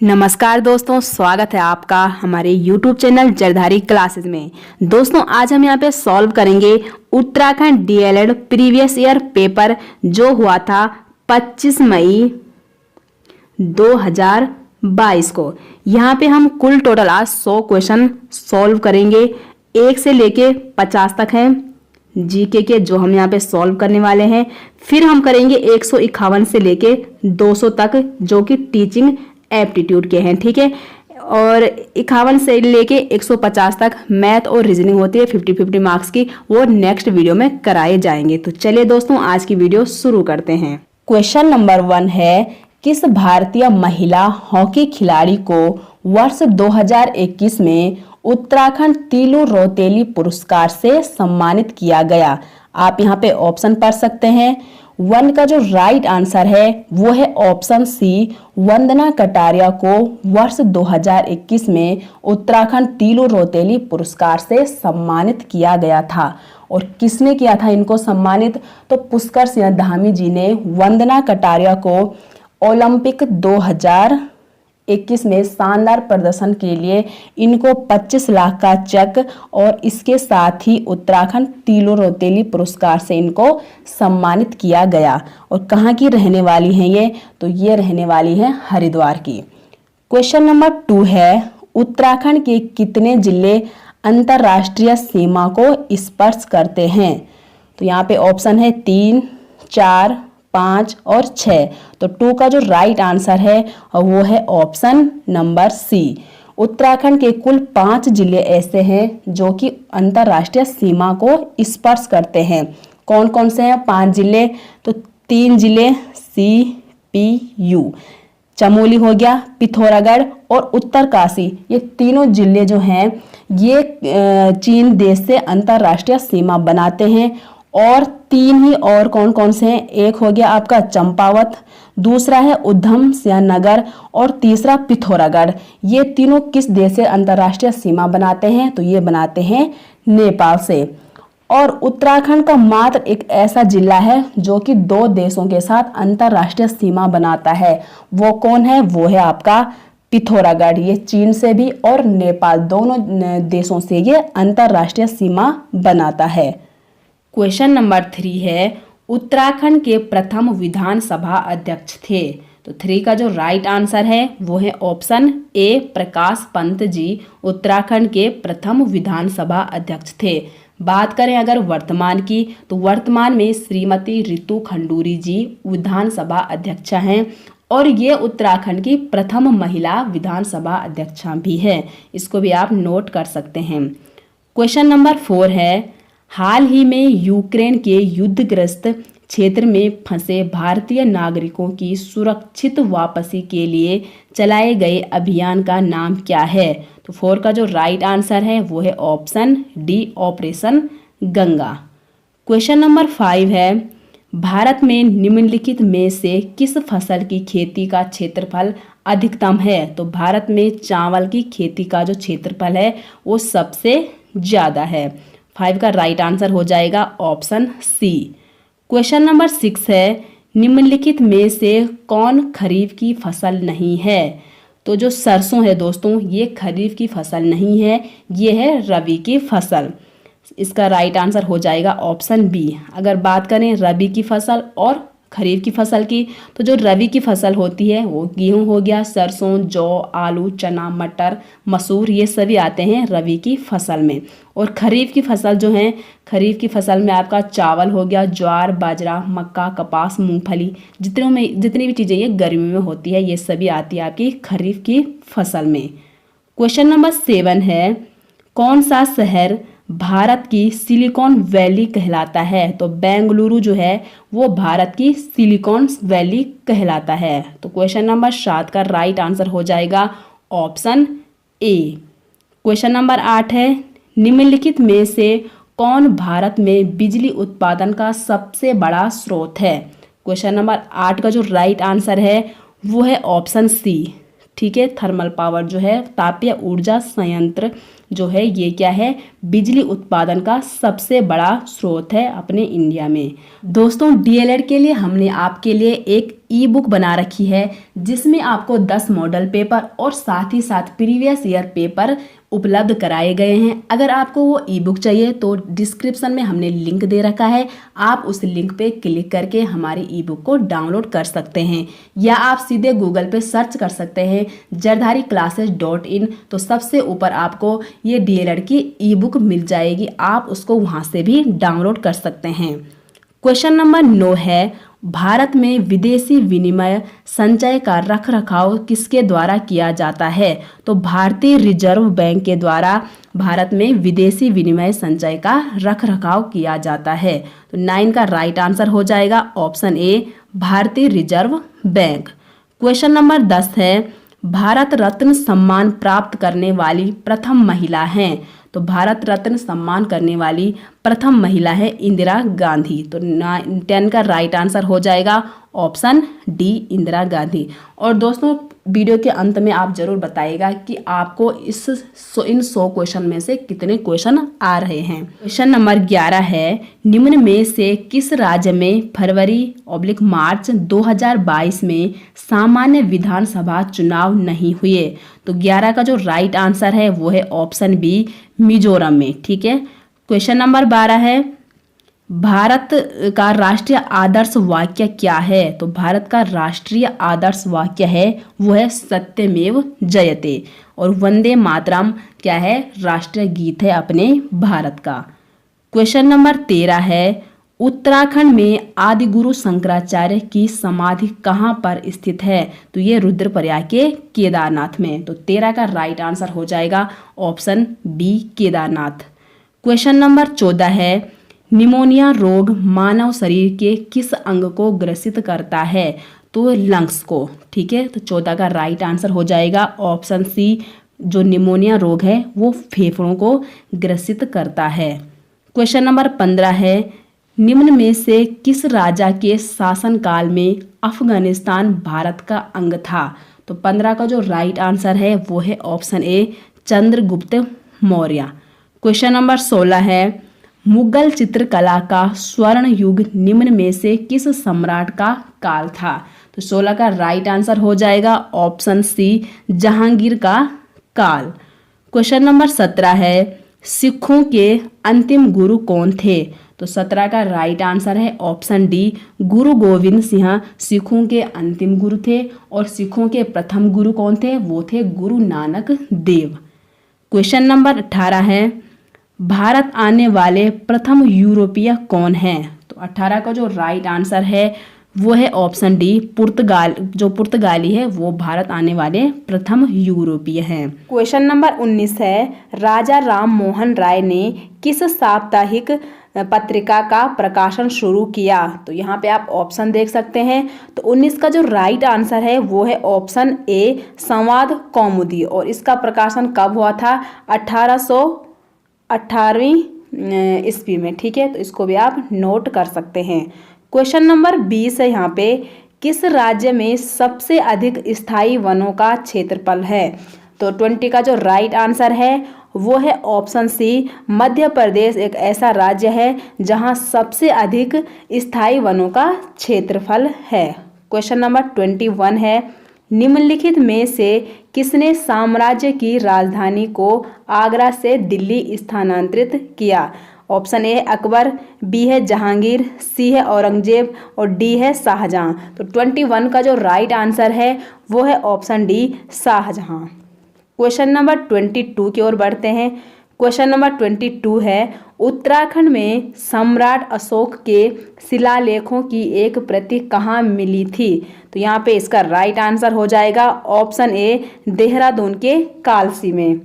नमस्कार दोस्तों, स्वागत है आपका हमारे YouTube चैनल जरधारी क्लासेस में। दोस्तों आज हम यहाँ पे सॉल्व करेंगे Uttarakhand DElEd previous year paper जो हुआ था 25 मई 2022 को। यहाँ पे हम कुल टोटल आज 100 क्वेश्चन सॉल्व करेंगे, 1 से लेके 50 तक हैं जीके के जो हम यहाँ पे सॉल्व करने वाले हैं। फिर हम करेंगे 151 से लेके 200 तक जो कि टीचिंग एप्टीट्यूड के हैं, ठीक है। और 51 से लेके 150 तक मैथ और रीजनिंग होती है 50-50 मार्क्स की, वो नेक्स्ट वीडियो में कराए जाएंगे। तो चलिए दोस्तों आज की वीडियो शुरू करते हैं। क्वेश्चन नंबर 1 है, किस भारतीय महिला हॉकी खिलाड़ी को वर्ष 2021 में उत्तराखंड तीलू रौतेली पुरस्कार से सम्मानित किया गया? आप यहाँ पे ऑप्शन पढ़ सकते हैं। 1 का जो राइट आंसर है वो है ऑप्शन सी, वंदना कटारिया को वर्ष 2021 में उत्तराखंड तीलू रौतेली पुरस्कार से सम्मानित किया गया था। और किसने किया था इनको सम्मानित? तो पुष्कर सिंह धामी जी ने वंदना कटारिया को ओलंपिक 2021 में शानदार प्रदर्शन के लिए इनको 25 लाख का चेक और इसके साथ ही उत्तराखंड तीलू रौतेली पुरस्कार से इनको सम्मानित किया गया। और कहाँ की रहने वाली हैं ये? तो ये रहने वाली हैं हरिद्वार की। क्वेश्चन नंबर 2 है, उत्तराखंड के कितने जिले अंतरराष्ट्रीय सीमा को स्पर्श करते हैं? तो यहाँ पे ऑप्शन है 3, 4, 5 और 6। तो 2 का जो राइट आंसर है वो है ऑप्शन नंबर सी। उत्तराखंड के कुल 5 जिले ऐसे हैं जो कि अंतरराष्ट्रीय सीमा को स्पर्श करते हैं। कौन कौन से हैं 5 जिले? तो 3 जिले CPU, चमोली हो गया, पिथौरागढ़ और उत्तरकाशी, ये तीनों जिले जो हैं ये चीन देश से अंतरराष्ट्रीय सीमा बनाते हैं। और 3 ही और कौन कौन से हैं? एक हो गया आपका चंपावत, दूसरा है उधम सिंह नगर और तीसरा पिथौरागढ़। ये तीनों किस देश से अंतरराष्ट्रीय सीमा बनाते हैं? तो ये बनाते हैं नेपाल से। और उत्तराखंड का मात्र एक ऐसा जिला है जो कि 2 देशों के साथ अंतरराष्ट्रीय सीमा बनाता है। वो कौन है? वो है आपका पिथौरागढ़। ये चीन से भी और नेपाल दोनों देशों से ये अंतरराष्ट्रीय सीमा बनाता है। क्वेश्चन नंबर 3 है, उत्तराखंड के प्रथम विधानसभा अध्यक्ष थे? तो 3 का जो राइट आंसर है वो है ऑप्शन ए, प्रकाश पंत जी उत्तराखंड के प्रथम विधानसभा अध्यक्ष थे। बात करें अगर वर्तमान की, तो वर्तमान में श्रीमती रितु खंडूरी जी विधानसभा अध्यक्षा हैं और ये उत्तराखंड की प्रथम महिला विधानसभा अध्यक्षा भी है। इसको भी आप नोट कर सकते हैं। क्वेश्चन नंबर 4 है, हाल ही में यूक्रेन के युद्धग्रस्त क्षेत्र में फंसे भारतीय नागरिकों की सुरक्षित वापसी के लिए चलाए गए अभियान का नाम क्या है? तो 4 का जो राइट आंसर है वो है option D, operation Ganga. Question number 5 है, भारत में निम्नलिखित में से किस फसल की खेती का क्षेत्रफल अधिकतम है? तो भारत में चावल की खेती का जो क्षेत्रफल है वो सबसे ज़्यादा है। 5 का राइट आंसर हो जाएगा ऑप्शन सी। क्वेश्चन नंबर 6 है, निम्नलिखित में से कौन खरीफ की फसल नहीं है? तो जो सरसों है दोस्तों ये खरीफ की फसल नहीं है, ये है रबी की फसल। इसका राइट आंसर हो जाएगा ऑप्शन बी। अगर बात करें रबी की फसल और खरीफ की फसल की, तो जो रबी की फसल होती है वो गेहूं हो गया, सरसों, जौ, आलू, चना, मटर, मसूर, ये सभी आते हैं रबी की फसल में। और खरीफ की फसल जो है, खरीफ की फसल में आपका चावल हो गया, ज्वार, बाजरा, मक्का, कपास, मूंगफली, जितनी भी चीज़ें ये गर्मी में होती है ये सभी आती है आपकी खरीफ की फसल में। क्वेश्चन नंबर 7 है, कौन सा शहर भारत की सिलिकॉन वैली कहलाता है? तो बेंगलुरु जो है वो भारत की सिलिकॉन वैली कहलाता है। तो क्वेश्चन नंबर 7 का राइट आंसर हो जाएगा ऑप्शन ए। क्वेश्चन नंबर 8 है, निम्नलिखित में से कौन भारत में बिजली उत्पादन का सबसे बड़ा स्रोत है? क्वेश्चन नंबर 8 का जो राइट आंसर है वो है ऑप्शन सी, ठीक है। थर्मल पावर जो है तापीय ऊर्जा संयंत्र जो है ये क्या है? बिजली उत्पादन का सबसे बड़ा स्रोत है अपने इंडिया में। दोस्तों डीएलएड के लिए हमने आपके लिए एक ई बुक बना रखी है जिसमें आपको 10 मॉडल पेपर और साथ ही साथ प्रीवियस ईयर पेपर उपलब्ध कराए गए हैं। अगर आपको वो ई बुक चाहिए तो डिस्क्रिप्शन में हमने लिंक दे रखा है, आप उस लिंक पे क्लिक करके हमारी ई बुक को डाउनलोड कर सकते हैं, या आप सीधे गूगल पे सर्च कर सकते हैं jardhariclasses.in, तो सबसे ऊपर आपको ये डीएलएड की ई बुक मिल जाएगी, आप उसको वहाँ से भी डाउनलोड कर सकते हैं। क्वेश्चन नंबर 9 है, भारत में विदेशी विनिमय संचय का रखरखाव किसके द्वारा किया जाता है? तो भारतीय रिजर्व बैंक के द्वारा भारत में विदेशी विनिमय संचय का रखरखाव किया जाता है। तो 9 का राइट आंसर हो जाएगा ऑप्शन ए, भारतीय रिजर्व बैंक। क्वेश्चन नंबर 10 है, भारत रत्न सम्मान प्राप्त करने वाली प्रथम महिला हैं? तो भारत रत्न सम्मान करने वाली प्रथम महिला है इंदिरा गांधी। तो 10 का राइट आंसर हो जाएगा ऑप्शन डी, इंदिरा गांधी। और दोस्तों वीडियो के अंत में आप जरूर बताइएगा कि आपको इन 100 क्वेश्चन में से कितने क्वेश्चन आ रहे हैं। क्वेश्चन नंबर 11 है, निम्न में से किस राज्य में फरवरी/मार्च 2022 में सामान्य विधानसभा चुनाव नहीं हुए? तो 11 का जो राइट आंसर है वो है ऑप्शन बी, मिजोरम में। ठीक है। क्वेश्चन नंबर 12 है, भारत का राष्ट्रीय आदर्श वाक्य क्या है? तो भारत का राष्ट्रीय आदर्श वाक्य है वो है सत्यमेव जयते, और वंदे मातरम क्या है? राष्ट्रीय गीत है अपने भारत का। क्वेश्चन नंबर 13 है, उत्तराखंड में आदि गुरु शंकराचार्य की समाधि कहाँ पर स्थित है? तो ये रुद्रप्रयाग के केदारनाथ में। तो 13 का राइट आंसर हो जाएगा option B, Kedarnath. Question number 14 है, निमोनिया रोग मानव शरीर के किस अंग को ग्रसित करता है? तो लंग्स को। ठीक है। तो 14 का राइट आंसर हो जाएगा ऑप्शन सी, जो निमोनिया रोग है वो फेफड़ों को ग्रसित करता है। क्वेश्चन नंबर 15 है, निम्न में से किस राजा के शासनकाल में अफगानिस्तान भारत का अंग था? तो 15 का जो राइट आंसर है वो है option A, Chandragupta Maurya. Question number 16 है, मुगल चित्रकला का स्वर्ण युग निम्न में से किस सम्राट का काल था? तो 16 का राइट आंसर हो जाएगा ऑप्शन सी, जहांगीर का काल। क्वेश्चन नंबर 17 है, सिखों के अंतिम गुरु कौन थे? तो 17 का राइट आंसर है ऑप्शन डी, गुरु गोविंद सिंह सिखों के अंतिम गुरु थे, और सिखों के प्रथम गुरु कौन थे? वो थे गुरु नानक देव। क्वेश्चन नंबर 18 है, भारत आने वाले प्रथम यूरोपीय कौन हैं? तो 18 का जो राइट आंसर है वो है ऑप्शन डी, पुर्तगाल, जो पुर्तगाली है वो भारत आने वाले प्रथम यूरोपीय हैं। क्वेश्चन नंबर 19 है, राजा राम मोहन राय ने किस साप्ताहिक पत्रिका का प्रकाशन शुरू किया? तो यहाँ पे आप ऑप्शन देख सकते हैं। तो 19 का जो राइट आंसर है वो है ऑप्शन ए, संवाद कौमुदी, और इसका प्रकाशन कब हुआ था? 1818वीं ईस्वी में। ठीक है। तो इसको भी आप नोट कर सकते हैं। क्वेश्चन नंबर 20 है, यहाँ पे किस राज्य में सबसे अधिक स्थायी वनों का क्षेत्रफल है? तो 20 का जो राइट आंसर है वो है ऑप्शन सी, मध्य प्रदेश एक ऐसा राज्य है जहां सबसे अधिक स्थायी वनों का क्षेत्रफल है। क्वेश्चन नंबर 21 है, निम्नलिखित में से किसने साम्राज्य की राजधानी को आगरा से दिल्ली स्थानांतरित किया? ऑप्शन ए अकबर, बी है जहांगीर, सी है औरंगजेब, और डी है शाहजहां। तो 21 का जो राइट आंसर है वो है option D, Shah Jahan. Question number 22 की ओर बढ़ते हैं। क्वेश्चन नंबर 22 है, उत्तराखंड में सम्राट अशोक के शिलालेखों की एक प्रति कहाँ मिली थी? तो यहाँ पे इसका राइट आंसर हो जाएगा ऑप्शन ए, देहरादून के कालसी में।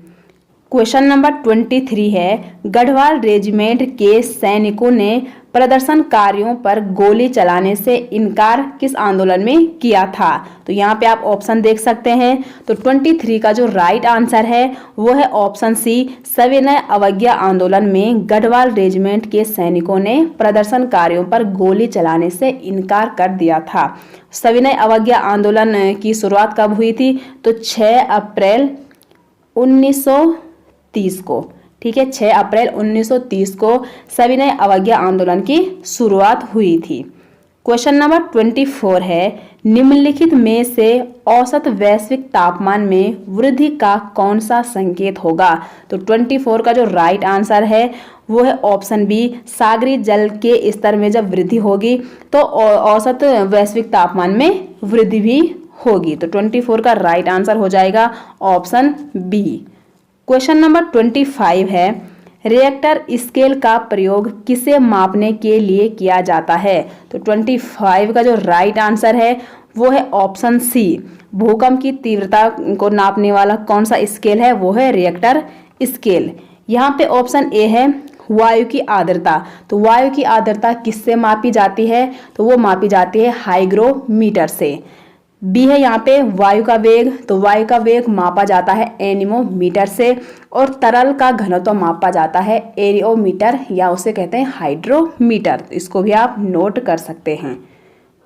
क्वेश्चन नंबर 23 है, गढ़वाल रेजिमेंट के सैनिकों ने प्रदर्शनकारियों पर गोली चलाने से इनकार किस आंदोलन में किया था? तो यहाँ पे आप ऑप्शन देख सकते हैं। तो 23 का जो राइट आंसर है वो है ऑप्शन सी, सविनय अवज्ञा आंदोलन में गढ़वाल रेजिमेंट के सैनिकों ने प्रदर्शनकारियों पर गोली चलाने से इनकार कर दिया था। सविनय अवज्ञा आंदोलन की शुरुआत कब हुई थी? तो 6 अप्रैल 1930 को। ठीक है, 6 अप्रैल 1930 को सविनय अवज्ञा आंदोलन की शुरुआत हुई थी। क्वेश्चन नंबर 24 है, निम्नलिखित में से औसत वैश्विक तापमान में वृद्धि का कौन सा संकेत होगा? तो 24 का जो राइट आंसर है वो है ऑप्शन बी, सागरीय जल के स्तर में जब वृद्धि होगी तो औसत वैश्विक तापमान में वृद्धि भी होगी। तो 24 का राइट आंसर हो जाएगा ऑप्शन बी। क्वेश्चन नंबर 25 है, रिएक्टर स्केल का प्रयोग किसे मापने के लिए किया जाता है? तो 25 का जो राइट आंसर है वो है ऑप्शन सी, भूकंप की तीव्रता को नापने वाला कौन सा स्केल है? वो है रिएक्टर स्केल। यहाँ पे ऑप्शन ए है वायु की आर्द्रता। तो वायु की आर्द्रता किससे मापी जाती है? तो वो मापी जाती है हाइग्रोमीटर से। बी है यहाँ पे वायु का वेग। तो वायु का वेग मापा जाता है एनीमोमीटर से, और तरल का घनत्व मापा जाता है एरियोमीटर या उसे कहते हैं हाइड्रोमीटर। इसको भी आप नोट कर सकते हैं।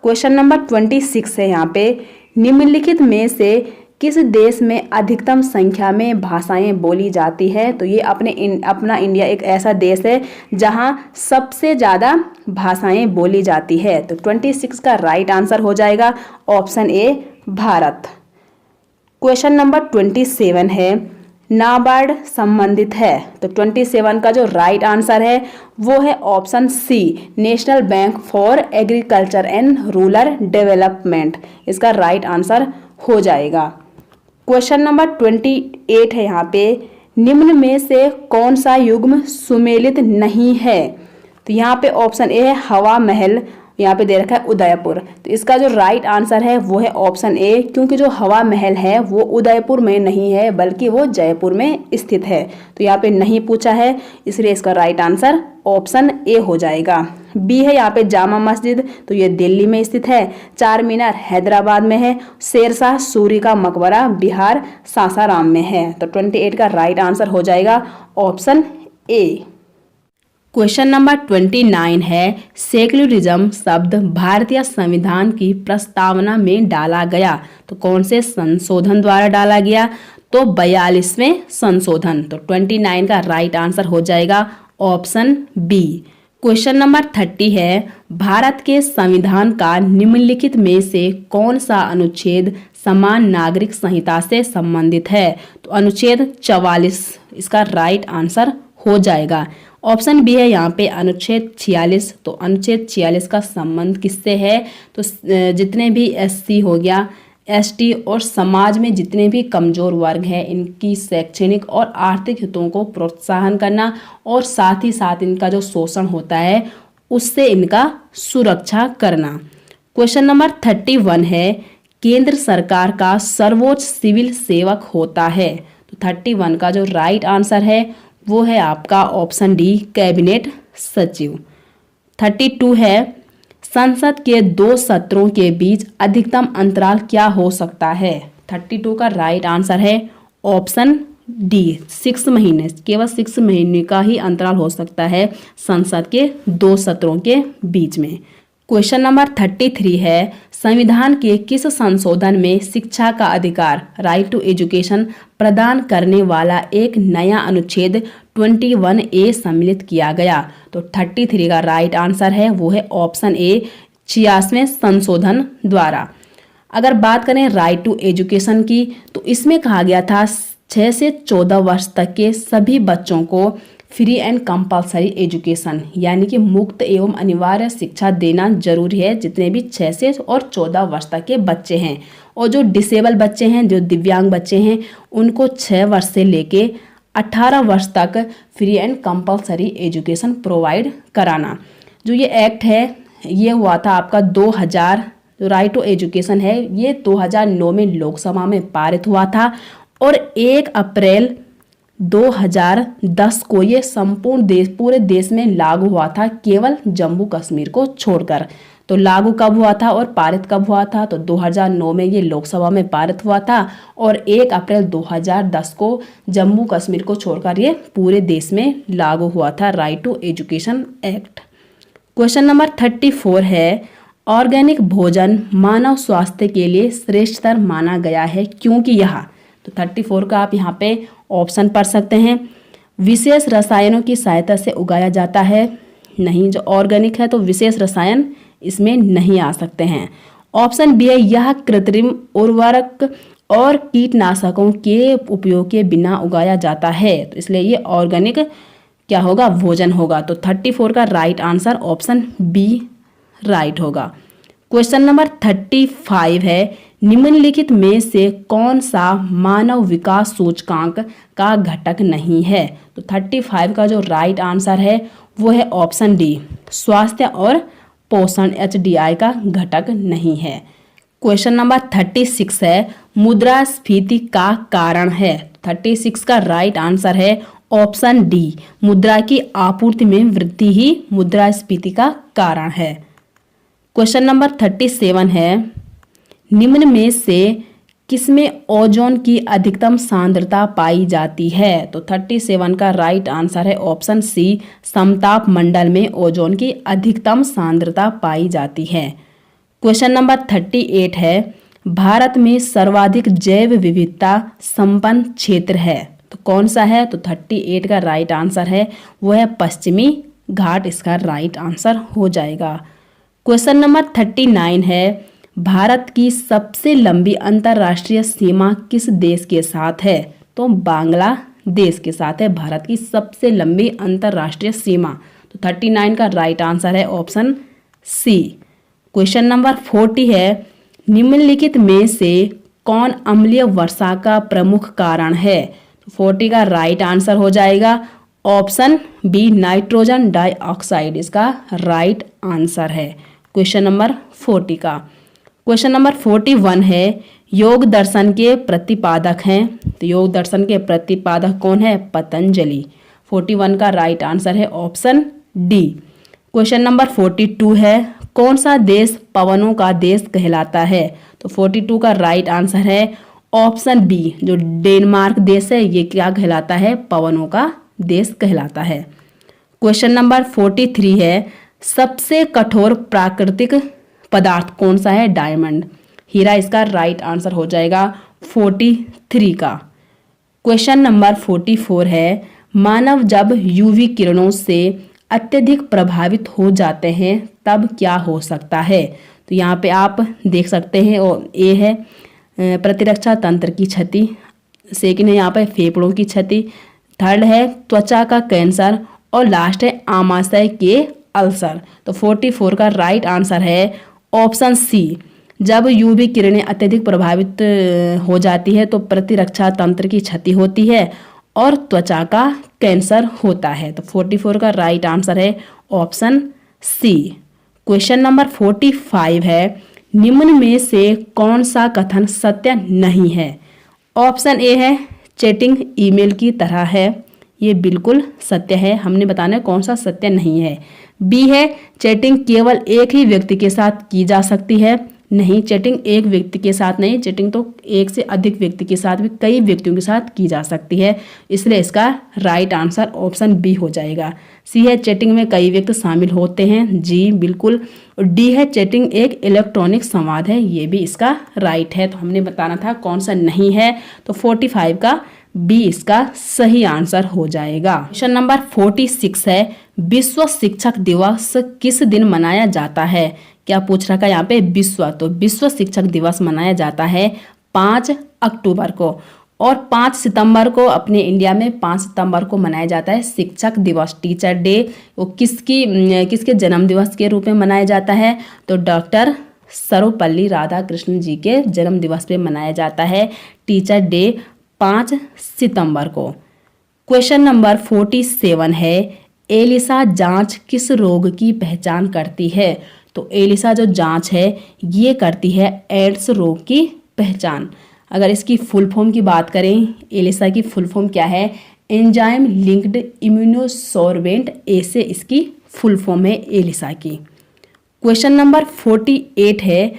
क्वेश्चन नंबर 26 है यहाँ पे, निम्नलिखित में से किस देश में अधिकतम संख्या में भाषाएं बोली जाती है? तो ये अपना इंडिया एक ऐसा देश है जहां सबसे ज़्यादा भाषाएं बोली जाती है। तो 26 का राइट आंसर हो जाएगा option A, Bharat. Question number 27 है, नाबार्ड संबंधित है। तो 27 का जो राइट आंसर है वो है option C, national bank for agriculture and rural development. इसका राइट आंसर हो जाएगा। क्वेश्चन नंबर 28 है यहाँ पे, निम्न में से कौन सा युग्म सुमेलित नहीं है? तो यहाँ पे ऑप्शन ए है हवा महल, यहाँ पे दे रखा है उदयपुर। तो इसका जो राइट आंसर है वो है ऑप्शन ए, क्योंकि जो हवा महल है वो उदयपुर में नहीं है बल्कि वो जयपुर में स्थित है। तो यहाँ पे नहीं पूछा है, इसलिए इसका राइट आंसर ऑप्शन ए हो जाएगा। बी है यहाँ पे जामा मस्जिद। तो ये दिल्ली में स्थित है। चार मीनार हैदराबाद में है। शेरशाह सूरी का मकबरा बिहार सासाराम में है। तो 28 का राइट आंसर हो जाएगा ऑप्शन ए। क्वेश्चन नंबर 29 है, सेक्युलरिज्म शब्द भारतीय संविधान की प्रस्तावना में डाला गया तो कौन से संशोधन द्वारा डाला गया? तो 42वें संशोधन। तो 29 का राइट आंसर हो जाएगा ऑप्शन बी। क्वेश्चन नंबर 30 है, भारत के संविधान का निम्नलिखित में से कौन सा अनुच्छेद समान नागरिक संहिता से संबंधित है? तो अनुच्छेद 44 इसका राइट आंसर हो जाएगा। ऑप्शन बी है यहाँ पे अनुच्छेद 46। तो अनुच्छेद 46 का संबंध किससे है? तो जितने भी एससी हो गया, एसटी और समाज में जितने भी कमजोर वर्ग हैं इनकी शैक्षणिक और आर्थिक हितों को प्रोत्साहन करना और साथ ही साथ इनका जो शोषण होता है उससे इनका सुरक्षा करना। क्वेश्चन नंबर 31 है, केंद्र सरकार का सर्वोच्च सिविल सेवक होता है। तो 31 का जो राइट आंसर है वो है आपका ऑप्शन डी, कैबिनेट सचिव। 32 है, संसद के 2 सत्रों के बीच अधिकतम अंतराल क्या हो सकता है? 32 का राइट आंसर है ऑप्शन डी, 6 महीने। केवल 6 महीने का ही अंतराल हो सकता है संसद के 2 सत्रों के बीच में। क्वेश्चन नंबर 33 है, संविधान के किस संशोधन में शिक्षा का अधिकार राइट टू एजुकेशन प्रदान करने वाला एक नया अनुच्छेद 21A सम्मिलित किया गया? तो 33 का राइट आंसर है वो है ऑप्शन ए, 86वें संशोधन द्वारा। अगर बात करें राइट टू एजुकेशन की तो इसमें कहा गया था 6 से 14 वर्ष तक के सभी बच्चों को फ्री एंड कंपल्सरी एजुकेशन यानी कि मुक्त एवं अनिवार्य शिक्षा देना जरूरी है, जितने भी 6 से और 14 वर्ष तक के बच्चे हैं। और जो डिसेबल बच्चे हैं, जो दिव्यांग बच्चे हैं, उनको 6 वर्ष से लेके 18 वर्ष तक free and compulsory education provide कराना। जो ये एक्ट है ये हुआ था आपका 2000, जो राइट टू एजुकेशन है ये 2009 में लोकसभा में पारित हुआ था और 1 अप्रैल 2010 को ये संपूर्ण पूरे देश में लागू हुआ था, केवल जम्मू कश्मीर को छोड़कर। तो लागू कब हुआ था और पारित कब हुआ था? तो 2009 में ये लोकसभा में पारित हुआ था और 1 अप्रैल 2010 को जम्मू कश्मीर को छोड़कर ये पूरे देश में लागू हुआ था, right to education act. Question number 34 है, ऑर्गेनिक भोजन मानव स्वास्थ्य के लिए श्रेष्ठतर माना गया है क्योंकि यह। तो 34 का आप यहाँ पे ऑप्शन पढ़ सकते हैं। विशेष रसायनों की सहायता से उगाया जाता है, नहीं। जो ऑर्गेनिक है तो विशेष रसायन इसमें नहीं आ सकते हैं। ऑप्शन बी है यह कृत्रिम उर्वरक और कीटनाशकों के उपयोग के बिना उगाया जाता है, तो इसलिए ये ऑर्गेनिक क्या होगा, भोजन होगा। तो 34 का right answer option B right होगा। क्वेश्चन नंबर 35 है निम्नलिखित में से कौन सा मानव विकास सूचकांक का घटक नहीं है। तो 35 का जो राइट आंसर है वो है ऑप्शन डी, स्वास्थ्य और पोषण HDI का घटक नहीं है। क्वेश्चन नंबर 36 है मुद्रास्फीति का कारण है। 36 का राइट आंसर है ऑप्शन डी, मुद्रा की आपूर्ति में वृद्धि ही मुद्रास्फीति का कारण है। क्वेश्चन नंबर 37 है निम्न में से किसमें ओजोन की अधिकतम सांद्रता पाई जाती है। तो 37 का राइट आंसर है ऑप्शन सी, समताप मंडल में ओजोन की अधिकतम सांद्रता पाई जाती है। क्वेश्चन नंबर 38 है भारत में सर्वाधिक जैव विविधता संपन्न क्षेत्र है, तो कौन सा है। तो 38 का राइट आंसर है वो है पश्चिमी घाट, इसका राइट आंसर हो जाएगा। क्वेश्चन नंबर 39 है भारत की सबसे लंबी अंतर्राष्ट्रीय सीमा किस देश के साथ है। तो बांग्लादेश के साथ है भारत की सबसे लंबी अंतर्राष्ट्रीय सीमा। तो 39 का राइट आंसर है ऑप्शन सी। क्वेश्चन नंबर 40 है निम्नलिखित में से कौन अम्लीय वर्षा का प्रमुख कारण है। तो 40 का राइट आंसर हो जाएगा ऑप्शन बी, नाइट्रोजन डाइऑक्साइड, इसका राइट आंसर है क्वेश्चन नंबर 40 का। क्वेश्चन नंबर 41 है योग दर्शन के प्रतिपादक हैं। तो योग दर्शन के प्रतिपादक कौन है, पतंजलि। 41 का राइट आंसर है ऑप्शन डी। क्वेश्चन नंबर 42 है कौन सा देश पवनों का देश कहलाता है। तो 42 का राइट आंसर है ऑप्शन बी, जो डेनमार्क देश है ये क्या कहलाता है, पवनों का देश कहलाता है। क्वेश्चन नंबर 43 है सबसे कठोर प्राकृतिक पदार्थ कौन सा है, डायमंड, हीरा, इसका राइट आंसर हो जाएगा 43 का। क्वेश्चन नंबर 44 है मानव जब यूवी किरणों से अत्यधिक प्रभावित हो जाते हैं तब क्या हो सकता है। तो यहाँ पे आप देख सकते हैं और ए है प्रतिरक्षा तंत्र की क्षति, सेकंड है यहाँ पे फेफड़ों की क्षति, थर्ड है त्वचा का कैंसर और लास्ट है आमाशय के अल्सर। तो 44 का राइट आंसर है ऑप्शन सी, जब यूवी किरणें अत्यधिक प्रभावित हो जाती है तो प्रतिरक्षा तंत्र की क्षति होती है और त्वचा का कैंसर होता है। तो 44 का राइट आंसर है ऑप्शन सी। क्वेश्चन नंबर 45 है निम्न में से कौन सा कथन सत्य नहीं है। ऑप्शन ए है चैटिंग ईमेल की तरह है, ये बिल्कुल सत्य है, हमने बताना है कौन सा सत्य नहीं है। बी है चैटिंग केवल एक ही व्यक्ति के साथ की जा सकती है, नहीं चैटिंग एक व्यक्ति के साथ नहीं, चैटिंग तो एक से अधिक व्यक्ति के साथ भी कई व्यक्तियों के साथ की जा सकती है, इसलिए इसका राइट आंसर ऑप्शन बी हो जाएगा। सी है चैटिंग में कई व्यक्ति शामिल होते हैं, जी बिल्कुल। और डी है चैटिंग एक इलेक्ट्रॉनिक संवाद है, ये भी इसका राइट है। तो हमने बताना था कौन सा नहीं है, तो 45 का बी इसका सही आंसर हो जाएगा। क्वेश्चन नंबर 46 है विश्व शिक्षक दिवस किस दिन मनाया जाता है। क्या पूछ रखा है यहाँ पे विश्व, तो विश्व शिक्षक दिवस मनाया जाता है 5 अक्टूबर को, और 5 सितंबर को अपने इंडिया में 5 सितंबर को मनाया जाता है शिक्षक दिवस, टीचर डे। वो किसके जन्म दिवस के रूप में मनाया जाता है, तो डॉक्टर सर्वपल्ली राधाकृष्णन जी के जन्म दिवस पे मनाया जाता है टीचर डे 5 सितंबर को। क्वेश्चन नंबर 47 है एलिसा जांच किस रोग की पहचान करती है। तो एलिसा जो जांच है ये करती है एड्स रोग की पहचान। अगर इसकी फुल फॉर्म की बात करें, एलिसा की फुल फॉर्म क्या है, एंजाइम लिंक्ड इम्यूनोसोर्बेंट, ऐसे इसकी फुल फॉर्म है एलिसा की। क्वेश्चन नंबर 48 है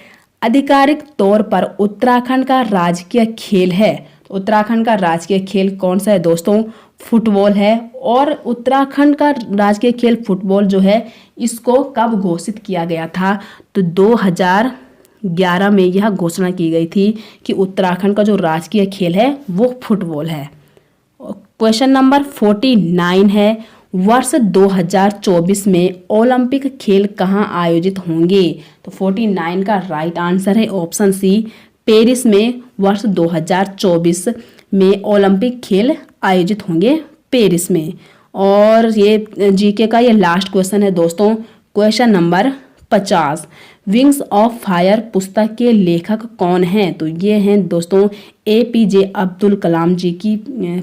आधिकारिक तौर पर उत्तराखंड का राजकीय खेल है। तो उत्तराखंड का राजकीय खेल कौन सा है दोस्तों, फुटबॉल है। और उत्तराखंड का राजकीय खेल फुटबॉल जो है इसको कब घोषित किया गया था, तो 2011 में यह घोषणा की गई थी कि उत्तराखंड का जो राजकीय खेल है वो फुटबॉल है। क्वेश्चन नंबर 49 है वर्ष 2024 में ओलंपिक खेल कहाँ आयोजित होंगे? तो 49 का राइट आंसर है ऑप्शन सी, पेरिस में वर्ष 2024 में ओलंपिक खेल आयोजित होंगे पेरिस में। और ये जीके का ये लास्ट क्वेश्चन है दोस्तों, question number 50। Wings of fire पुस्तक के लेखक कौन हैं? तो ये हैं दोस्तों APJ अब्दुल कलाम जी की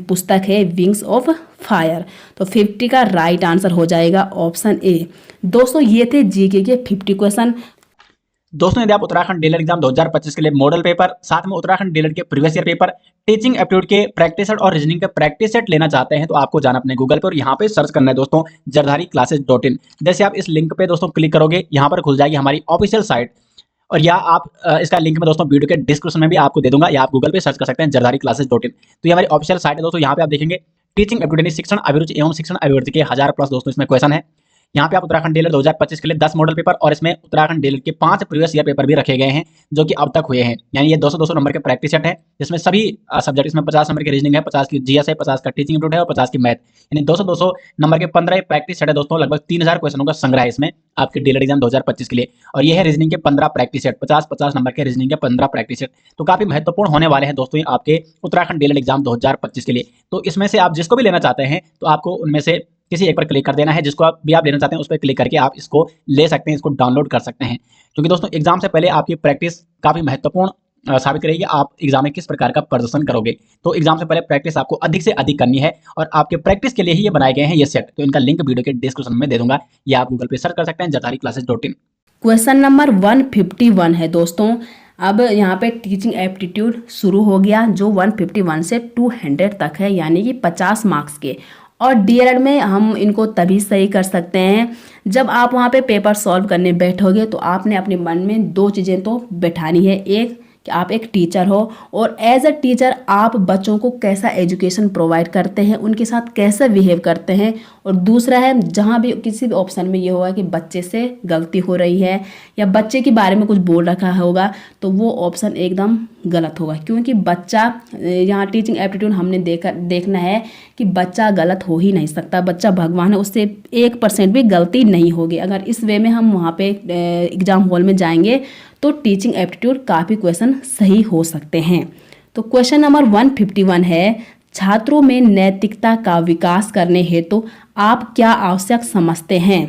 पुस्तक है विंग्स ऑफ फायर। तो 50 का राइट आंसर हो जाएगा ऑप्शन ए। दोस्तों ये थे जीके के 50 क्वेश्चन। दोस्तों यदि आप उत्तराखंड डीलर एग्जाम 2025 के लिए मॉडल पेपर, साथ में उत्तराखंड डीलर के previous year paper, teaching aptitude के प्रैक्टिस सेट और रीजनिंग के प्रैक्टिस सेट लेना चाहते हैं तो आपको जाना अपने गूगल पर और यहाँ पे सर्च करना है दोस्तों jardhari-classes.in। जैसे आप इस लिंक पे दोस्तों क्लिक करोगे, यहाँ पर खुल जाएगी हमारी ऑफिशियल साइट, और या आप इसका लिंक मैं दोस्तों वीडियो के डिस्क्रिप्शन में भी आपको दे दूंगा, या आप गूगल पे सर्च कर सकते हैं jardhari-classes.in। तो ये हमारी ऑफिशियल साइट है दोस्तों। यहाँ पे आप देखेंगे टीचिंग एप्टीट्यूड शिक्षण अभिरुचि एवं शिक्षण अभिवृद्धि के 1000+ दोस्तों इसमें क्वेश्चन है। यहाँ पे आप उत्तराखंड डीलर 2025 के लिए 10 मॉडल पेपर और इसमें उत्तराखंड डीलर के 5 प्रीवियस ईयर पेपर भी रखे गए हैं जो कि अब तक हुए हैं। यानी ये 200-200 नंबर के प्रैक्टिस सेट है जिसमें सभी सब्जेक्ट, इसमें 50 नंबर की रीजनिंग है, 50 की जीएस है, 50 का टीचिंग एप्टीट्यूड है और 50 की मैथ, यानी 200-200 नंबर के 15 प्रैक्टिस सेट है दोस्तों। लगभग 3000 क्वेश्चनों का संग्रह है इसमें आपके डीलर एग्जाम 2025 के लिए। और ये है रीजनिंग के 15 प्रैक्टिस सेट, 50-50 नंबर के रीजनिंग के 15 प्रैक्टिस सेट। तो काफी महत्वपूर्ण होने वाले हैं दोस्तों ये आपके उत्तराखंड डीलर एग्जाम 2025 के लिए। तो इसमें से आप जिसको भी लेना चाहते हैं तो आपको उनमें से किसी एक पर क्लिक कर देना है, जिसको आप लेना चाहते हैं उस पर क्लिक करके आप इसको ले सकते हैं, इसको डाउनलोड कर सकते हैं। क्योंकि दोस्तों एग्जाम से पहले आपकी प्रैक्टिस काफी महत्वपूर्ण साबित करेगी, आप एग्जाम में किस प्रकार का प्रदर्शन करोगे। तो एग्जाम से पहले प्रैक्टिस आपको अधिक से अधिक करनी है और आपके प्रैक्टिस के लिए ही ये बनाए गए हैं ये सेट। तो इनका लिंक वीडियो के डिस्क्रिप्शन में दे दूंगा, या आप गूगल पे सर्च कर सकते हैं jardhari-classes.in। क्वेश्चन नंबर 151 है दोस्तों। अब यहाँ पे टीचिंग एप्टीट्यूड शुरू हो गया जो 151 से 200 तक है, यानी कि 50 मार्क्स के। और डीएलएड में हम इनको तभी सही कर सकते हैं जब आप वहाँ पे पेपर सॉल्व करने बैठोगे तो आपने अपने मन में 2 चीज़ें तो बैठानी है। एक कि आप एक टीचर हो और एज अ टीचर आप बच्चों को कैसा एजुकेशन प्रोवाइड करते हैं, उनके साथ कैसे बिहेव करते हैं। और दूसरा है जहाँ भी किसी भी ऑप्शन में ये होगा कि बच्चे से गलती हो रही है या बच्चे के बारे में कुछ बोल रखा होगा तो वो ऑप्शन एकदम गलत होगा, क्योंकि बच्चा, यहाँ टीचिंग एप्टीट्यूड हमने देखना है कि बच्चा गलत हो ही नहीं सकता। बच्चा भगवान है, उससे 1% भी गलती नहीं होगी। अगर इस वे में हम वहाँ पे एग्जाम हॉल में जाएंगे तो टीचिंग एप्टीट्यूड काफ़ी क्वेश्चन सही हो सकते हैं। तो क्वेश्चन नंबर 151 है, छात्रों में नैतिकता का विकास करने हेतु आप क्या आवश्यक समझते हैं?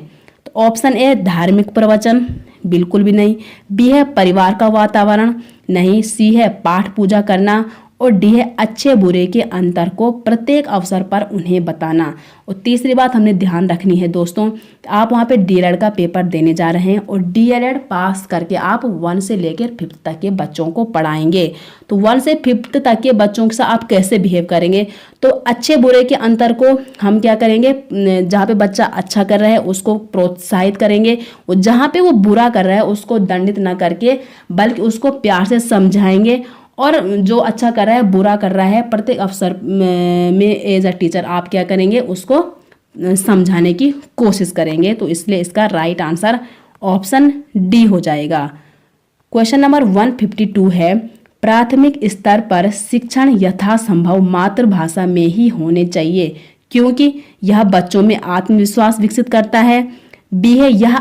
तो ऑप्शन ए धार्मिक प्रवचन, बिल्कुल भी नहीं। बी है परिवार का वातावरण, नहीं। सी है पाठ पूजा करना और डी है अच्छे बुरे के अंतर को प्रत्येक अवसर पर उन्हें बताना। और तीसरी बात हमने ध्यान रखनी है दोस्तों, आप वहाँ पे डीएलएड का पेपर देने जा रहे हैं और डीएलएड पास करके आप 1 से लेकर 5th तक के बच्चों को पढ़ाएंगे। तो 1 से 5th तक के बच्चों के साथ आप कैसे बिहेव करेंगे? तो अच्छे बुरे के अंतर को हम क्या करेंगे, जहाँ पे बच्चा अच्छा कर रहा है उसको प्रोत्साहित करेंगे और जहाँ पे वो बुरा कर रहा है उसको दंडित ना करके बल्कि उसको प्यार से समझाएंगे। और जो अच्छा कर रहा है, बुरा कर रहा है, प्रत्येक अवसर में एज अ टीचर आप क्या करेंगे, उसको समझाने की कोशिश करेंगे। तो इसलिए इसका राइट आंसर ऑप्शन डी हो जाएगा। क्वेश्चन नंबर 152 है, प्राथमिक स्तर पर शिक्षण यथासंभव मातृभाषा में ही होने चाहिए क्योंकि यह बच्चों में आत्मविश्वास विकसित करता है। बी है यह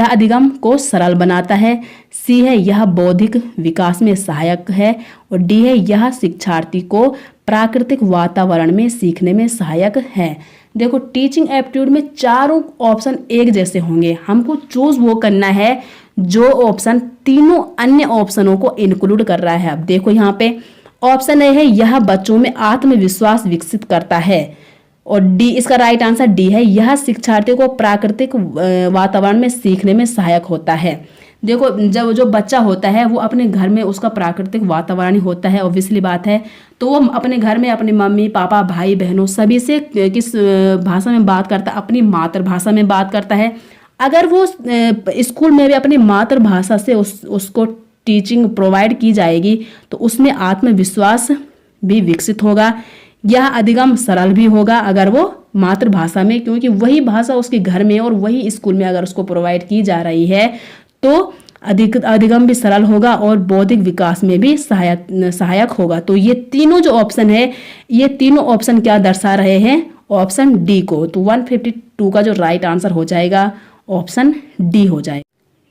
अधिगम को सरल बनाता है। सी है यह बौद्धिक विकास में सहायक है और डी है यह शिक्षार्थी को प्राकृतिक वातावरण में सीखने में सहायक है। देखो टीचिंग एप्टीट्यूड में चारों ऑप्शन एक जैसे होंगे, हमको चूज वो करना है जो ऑप्शन तीनों अन्य ऑप्शनों को इंक्लूड कर रहा है। अब देखो यहाँ पे ऑप्शन ए है यह बच्चों में आत्मविश्वास विकसित करता है और डी, इसका राइट आंसर डी है यह शिक्षार्थियों को प्राकृतिक वातावरण में सीखने में सहायक होता है। देखो जब जो बच्चा होता है वो अपने घर में उसका प्राकृतिक वातावरण ही होता है, ऑब्वियसली बात है। तो वो अपने घर में अपने मम्मी पापा भाई बहनों सभी से किस भाषा में बात करता है, अपनी मातृभाषा में बात करता है। अगर वो स्कूल में भी अपनी मातृभाषा से उसको टीचिंग प्रोवाइड की जाएगी तो उसमें आत्मविश्वास भी विकसित होगा। यह अधिगम सरल भी होगा अगर वो मातृभाषा में, क्योंकि वही भाषा उसके घर में और वही स्कूल में अगर उसको प्रोवाइड की जा रही है तो अधिगम भी सरल होगा और बौद्धिक विकास में भी सहायक होगा। तो ये तीनों जो ऑप्शन है, ये तीनों ऑप्शन क्या दर्शा रहे हैं, ऑप्शन डी को। तो 152 का जो राइट आंसर हो जाएगा ऑप्शन डी हो जाएगा।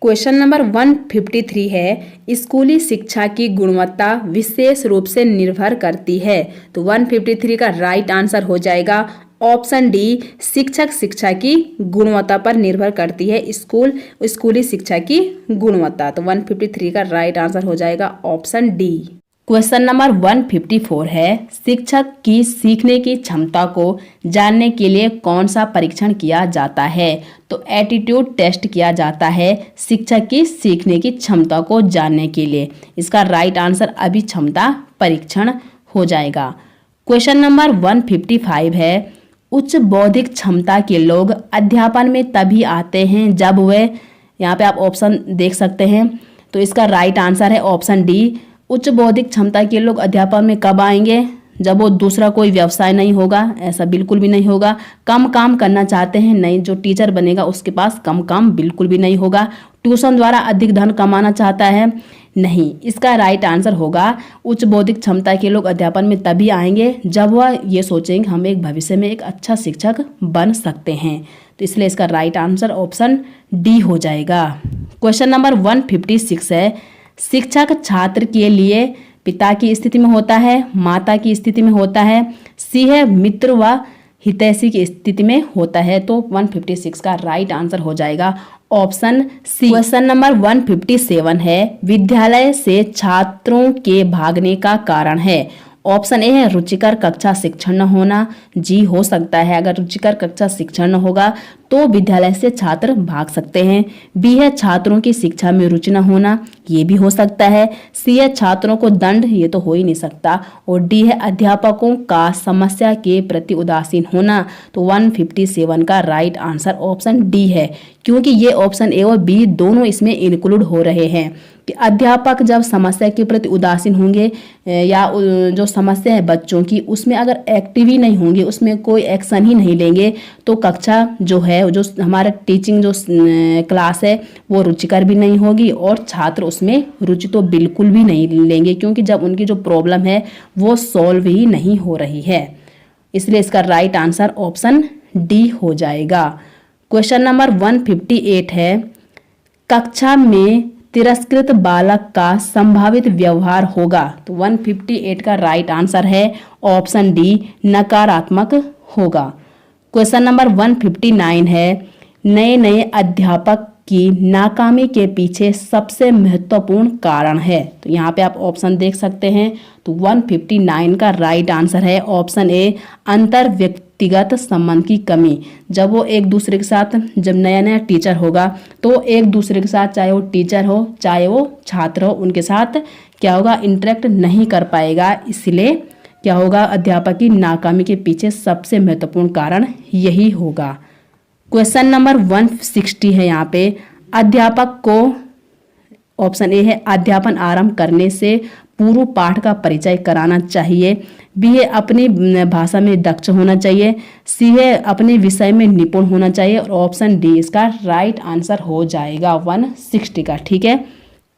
क्वेश्चन नंबर 153 है, स्कूली शिक्षा की गुणवत्ता विशेष रूप से निर्भर करती है। तो 153 का राइट आंसर हो जाएगा ऑप्शन डी, शिक्षक शिक्षा की गुणवत्ता पर निर्भर करती है स्कूली शिक्षा की गुणवत्ता। तो 153 का राइट आंसर हो जाएगा ऑप्शन डी। क्वेश्चन नंबर 154 है, शिक्षक की सीखने की क्षमता को जानने के लिए कौन सा परीक्षण किया जाता है। तो एटीट्यूड टेस्ट किया जाता है शिक्षक की सीखने की क्षमता को जानने के लिए। इसका राइट आंसर अभी क्षमता परीक्षण हो जाएगा। क्वेश्चन नंबर 155 है, उच्च बौद्धिक क्षमता के लोग अध्यापन में तभी आते हैं जब वे, यहाँ पे आप ऑप्शन देख सकते हैं। तो इसका राइट आंसर है ऑप्शन डी, उच्च बौद्धिक क्षमता के लोग अध्यापन में कब आएंगे, जब वो दूसरा कोई व्यवसाय नहीं होगा, ऐसा बिल्कुल भी नहीं होगा। कम काम करना चाहते हैं, नहीं, जो टीचर बनेगा उसके पास कम काम बिल्कुल भी नहीं होगा। ट्यूशन द्वारा अधिक धन कमाना चाहता है, नहीं। इसका राइट आंसर होगा उच्च बौद्धिक क्षमता के लोग अध्यापन में तभी आएंगे जब वह ये सोचेंगे हम एक भविष्य में एक अच्छा शिक्षक बन सकते हैं। तो इसलिए इसका राइट आंसर ऑप्शन डी हो जाएगा। क्वेश्चन नंबर 156 है, शिक्षक छात्र के लिए पिता की स्थिति में होता है, माता की स्थिति में होता है, सी है मित्र व हितैषी की स्थिति में होता है। तो 156 का राइट आंसर हो जाएगा ऑप्शन सी। क्वेश्चन नंबर 157 है, विद्यालय से छात्रों के भागने का कारण है। ऑप्शन ए है रुचिकर कक्षा शिक्षण न होना, जी हो सकता है अगर रुचिकर कक्षा शिक्षण न होगा तो विद्यालय से छात्र भाग सकते हैं। बी है छात्रों की शिक्षा में रुचि न होना, ये भी हो सकता है। सी है छात्रों को दंड, ये तो हो ही नहीं सकता। और डी है अध्यापकों का समस्या के प्रति उदासीन होना। तो 157 का राइट आंसर ऑप्शन डी है, क्योंकि ये ऑप्शन ए और बी दोनों इसमें इंक्लूड हो रहे हैं कि अध्यापक जब समस्या के प्रति उदासीन होंगे या जो समस्या है बच्चों की उसमें अगर एक्टिव ही नहीं होंगे, उसमें कोई एक्शन ही नहीं लेंगे तो कक्षा जो है, जो हमारा टीचिंग जो क्लास है वो रुचिकर भी नहीं होगी और छात्र उसमें रुचि तो बिल्कुल भी नहीं लेंगे, क्योंकि जब उनकी जो प्रॉब्लम है वो सॉल्व ही नहीं हो रही है। इसलिए इसका राइट आंसर ऑप्शन डी हो जाएगा। क्वेश्चन नंबर 158 है, कक्षा में तिरस्कृत बालक का संभावित व्यवहार होगा। तो 158 का राइट आंसर है ऑप्शन डी, नकारात्मक होगा। क्वेश्चन नंबर 159 है, नए नए अध्यापक की नाकामी के पीछे सबसे महत्वपूर्ण कारण है। तो यहाँ पे आप ऑप्शन देख सकते हैं। तो 159 का राइट आंसर है ऑप्शन ए, अंतर व्यक्तिगत संबंध की कमी। जब वो एक दूसरे के साथ, जब नया नया टीचर होगा तो एक दूसरे के साथ, चाहे वो टीचर हो चाहे वो छात्र हो, उनके साथ क्या होगा, इंटरेक्ट नहीं कर पाएगा। इसलिए क्या होगा, अध्यापक की नाकामी के पीछे सबसे महत्वपूर्ण कारण यही होगा। क्वेश्चन नंबर 160 है, यहाँ पे अध्यापक को, ऑप्शन ए है अध्यापन आरंभ करने से पूर्व पाठ का परिचय कराना चाहिए। बी है अपनी भाषा में दक्ष होना चाहिए। सी है अपने विषय में निपुण होना चाहिए। और ऑप्शन डी इसका राइट आंसर हो जाएगा 160 का। ठीक है।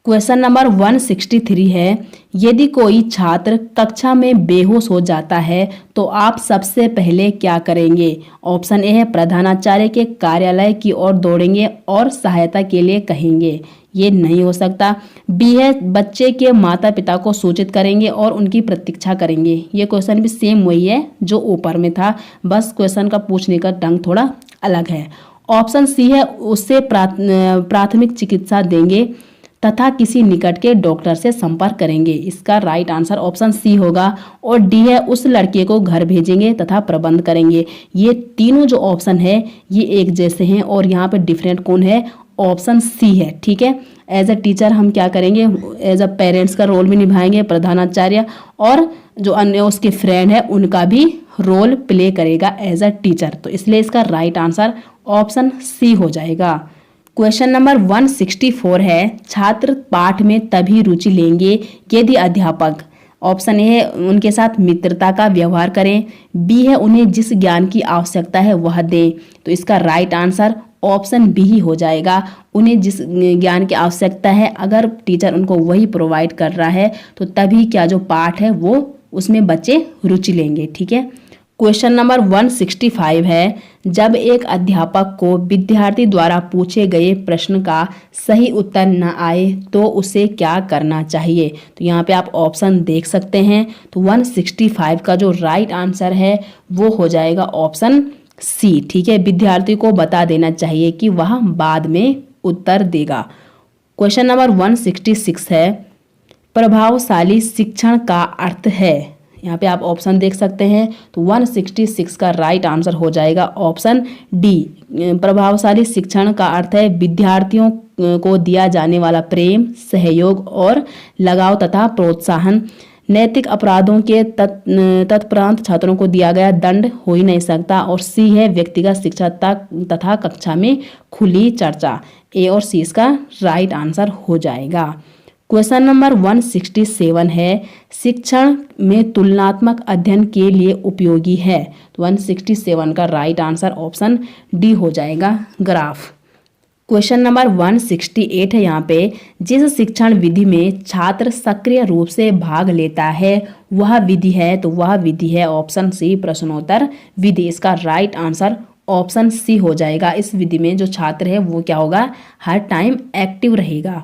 क्वेश्चन नंबर 163 है, यदि कोई छात्र कक्षा में बेहोश हो जाता है तो आप सबसे पहले क्या करेंगे। ऑप्शन ए है प्रधानाचार्य के कार्यालय की ओर दौड़ेंगे और सहायता के लिए कहेंगे, ये नहीं हो सकता। बी है बच्चे के माता पिता को सूचित करेंगे और उनकी प्रतीक्षा करेंगे। ये क्वेश्चन भी सेम वही है जो ऊपर में था, बस क्वेश्चन का पूछने का ढंग थोड़ा अलग है। ऑप्शन सी है उससे प्राथमिक चिकित्सा देंगे तथा किसी निकट के डॉक्टर से संपर्क करेंगे। इसका राइट आंसर ऑप्शन सी होगा। और डी है उस लड़के को घर भेजेंगे तथा प्रबंध करेंगे। ये तीनों जो ऑप्शन है ये एक जैसे हैं और यहाँ पे डिफरेंट कौन है, ऑप्शन सी है। ठीक है। एज अ टीचर हम क्या करेंगे, एज अ पेरेंट्स का रोल भी निभाएंगे प्रधानाचार्य, और जो अन्य उसके फ्रेंड है उनका भी रोल प्ले करेगा एज अ टीचर। तो इसलिए इसका राइट आंसर ऑप्शन सी हो जाएगा। क्वेश्चन नंबर 164 है, छात्र पाठ में तभी रुचि लेंगे यदि अध्यापक, ऑप्शन ए है उनके साथ मित्रता का व्यवहार करें। बी है उन्हें जिस ज्ञान की आवश्यकता है वह दें। तो इसका राइट आंसर ऑप्शन बी ही हो जाएगा। उन्हें जिस ज्ञान की आवश्यकता है अगर टीचर उनको वही प्रोवाइड कर रहा है तो तभी क्या जो पाठ है वो उसमें बच्चे रुचि लेंगे। ठीक है। क्वेश्चन नंबर 165 है, जब एक अध्यापक को विद्यार्थी द्वारा पूछे गए प्रश्न का सही उत्तर न आए तो उसे क्या करना चाहिए। तो यहाँ पे आप ऑप्शन देख सकते हैं। तो 165 का जो राइट आंसर है वो हो जाएगा ऑप्शन सी। ठीक है, विद्यार्थी को बता देना चाहिए कि वह बाद में उत्तर देगा। क्वेश्चन नंबर 166 है, प्रभावशाली शिक्षण का अर्थ है। यहाँ पे आप ऑप्शन देख सकते हैं। तो 166 का राइट आंसर हो जाएगा ऑप्शन डी। प्रभावशाली शिक्षण का अर्थ है विद्यार्थियों को दिया जाने वाला प्रेम, सहयोग और लगाव तथा प्रोत्साहन। नैतिक अपराधों के तत्परांत छात्रों को दिया गया दंड हो ही नहीं सकता। और सी है व्यक्तिगत शिक्षा तथा कक्षा में खुली चर्चा। ए और सी इसका राइट आंसर हो जाएगा। क्वेश्चन नंबर 167 है, शिक्षण में तुलनात्मक अध्ययन के लिए उपयोगी है। तो 167 का राइट आंसर ऑप्शन डी हो जाएगा, ग्राफ। क्वेश्चन नंबर 168 है यहाँ पे, जिस शिक्षण विधि में छात्र सक्रिय रूप से भाग लेता है वह विधि है। तो वह विधि है ऑप्शन सी, प्रश्नोत्तर विधि। इसका राइट आंसर ऑप्शन सी हो जाएगा। इस विधि में जो छात्र है वो क्या होगा, हर टाइम एक्टिव रहेगा।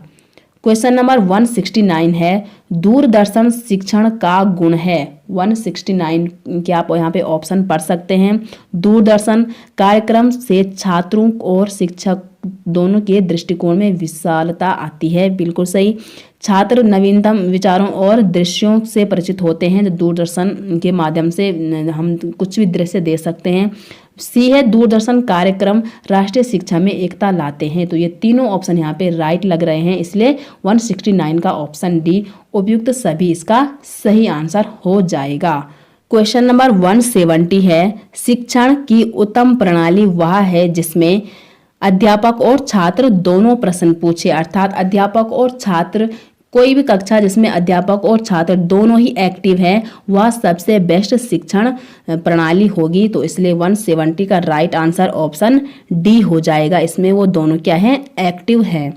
क्वेश्चन नंबर 169 है, दूरदर्शन शिक्षण का गुण है। 169 के आप यहाँ पे ऑप्शन पढ़ सकते हैं। दूरदर्शन कार्यक्रम से छात्रों और शिक्षक दोनों के दृष्टिकोण में विशालता आती है। बिल्कुल सही। छात्र नवीनतम विचारों और दृश्यों से परिचित होते हैं। दूरदर्शन के माध्यम से हम कुछ भी दृश्य दे सकते हैं। सी है, दूरदर्शन कार्यक्रम राष्ट्रीय शिक्षा में एकता लाते हैं। तो ये तीनों ऑप्शन यहाँ पे राइट लग रहे हैं, इसलिए 169 का ऑप्शन डी उपयुक्त सभी इसका सही आंसर हो जाएगा। क्वेश्चन नंबर 170 है, शिक्षण की उत्तम प्रणाली वह है जिसमें अध्यापक और छात्र दोनों प्रश्न पूछे। अर्थात अध्यापक और छात्र, कोई भी कक्षा जिसमें अध्यापक और छात्र दोनों ही एक्टिव हैं वह सबसे बेस्ट शिक्षण प्रणाली होगी। तो इसलिए 170 का राइट आंसर ऑप्शन डी हो जाएगा। इसमें वो दोनों क्या है, एक्टिव है।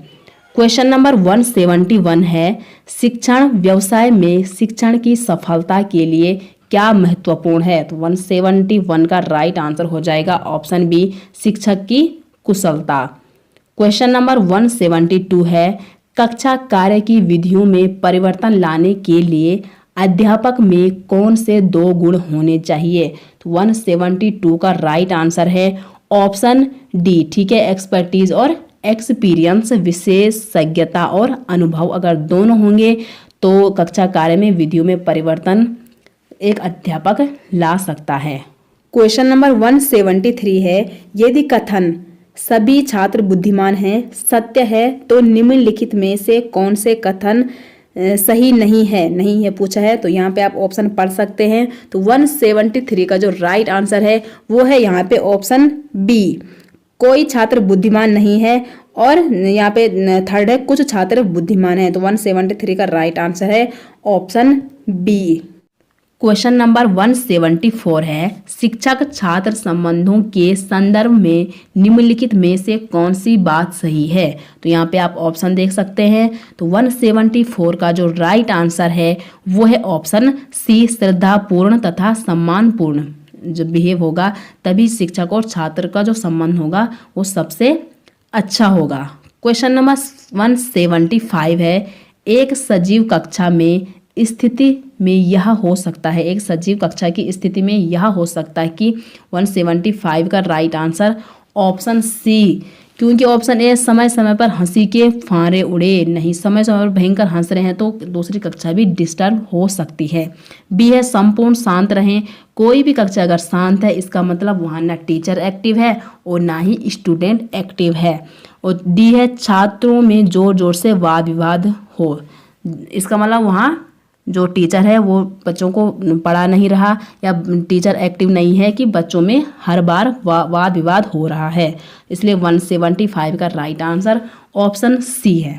क्वेश्चन नंबर 171 है, शिक्षण व्यवसाय में शिक्षण की सफलता के लिए क्या महत्वपूर्ण है। तो 171 का राइट आंसर हो जाएगा ऑप्शन बी, शिक्षक की कुशलता। क्वेश्चन नंबर 172 है, कक्षा कार्य की विधियों में परिवर्तन लाने के लिए अध्यापक में कौन से 2 गुण होने चाहिए। तो 172 का राइट आंसर है ऑप्शन डी। ठीक है, एक्सपर्टीज और एक्सपीरियंस, विशेषज्ञता और अनुभव अगर दोनों होंगे तो कक्षा कार्य में विधियों में परिवर्तन एक अध्यापक ला सकता है। क्वेश्चन नंबर 173 है, यदि कथन सभी छात्र बुद्धिमान हैं सत्य है तो निम्नलिखित में से कौन से कथन सही नहीं है पूछा है। तो यहाँ पे आप ऑप्शन पढ़ सकते हैं। तो 173 का जो राइट आंसर है वो है यहाँ पे ऑप्शन बी, कोई छात्र बुद्धिमान नहीं है। और यहाँ पे थर्ड है, कुछ छात्र बुद्धिमान हैं। तो 173 का राइट आंसर है ऑप्शन बी। क्वेश्चन नंबर 174 है, शिक्षक छात्र संबंधों के संदर्भ में निम्नलिखित में से कौन सी बात सही है। तो यहाँ पे आप ऑप्शन देख सकते हैं। तो 174 का जो राइट आंसर है वो है ऑप्शन सी, श्रद्धापूर्ण तथा सम्मानपूर्ण जब बिहेव होगा तभी शिक्षक और छात्र का जो संबंध होगा वो सबसे अच्छा होगा। क्वेश्चन नंबर 175 है, एक सजीव कक्षा में स्थिति में यह हो सकता है। एक सजीव कक्षा की स्थिति में यह हो सकता है कि 175 का राइट आंसर ऑप्शन सी, क्योंकि ऑप्शन ए समय समय पर हंसी के फारे उड़े नहीं, समय समय पर भयंकर हंस रहे हैं तो दूसरी कक्षा भी डिस्टर्ब हो सकती है। बी है, संपूर्ण शांत रहें। कोई भी कक्षा अगर शांत है इसका मतलब वहाँ ना टीचर एक्टिव है और ना ही स्टूडेंट एक्टिव है। और डी है, छात्रों में जोर जोर से वाद विवाद हो, इसका मतलब वहाँ जो टीचर है वो बच्चों को पढ़ा नहीं रहा या टीचर एक्टिव नहीं है कि बच्चों में हर बार वाद विवाद हो रहा है। इसलिए 175 का राइट आंसर ऑप्शन सी है।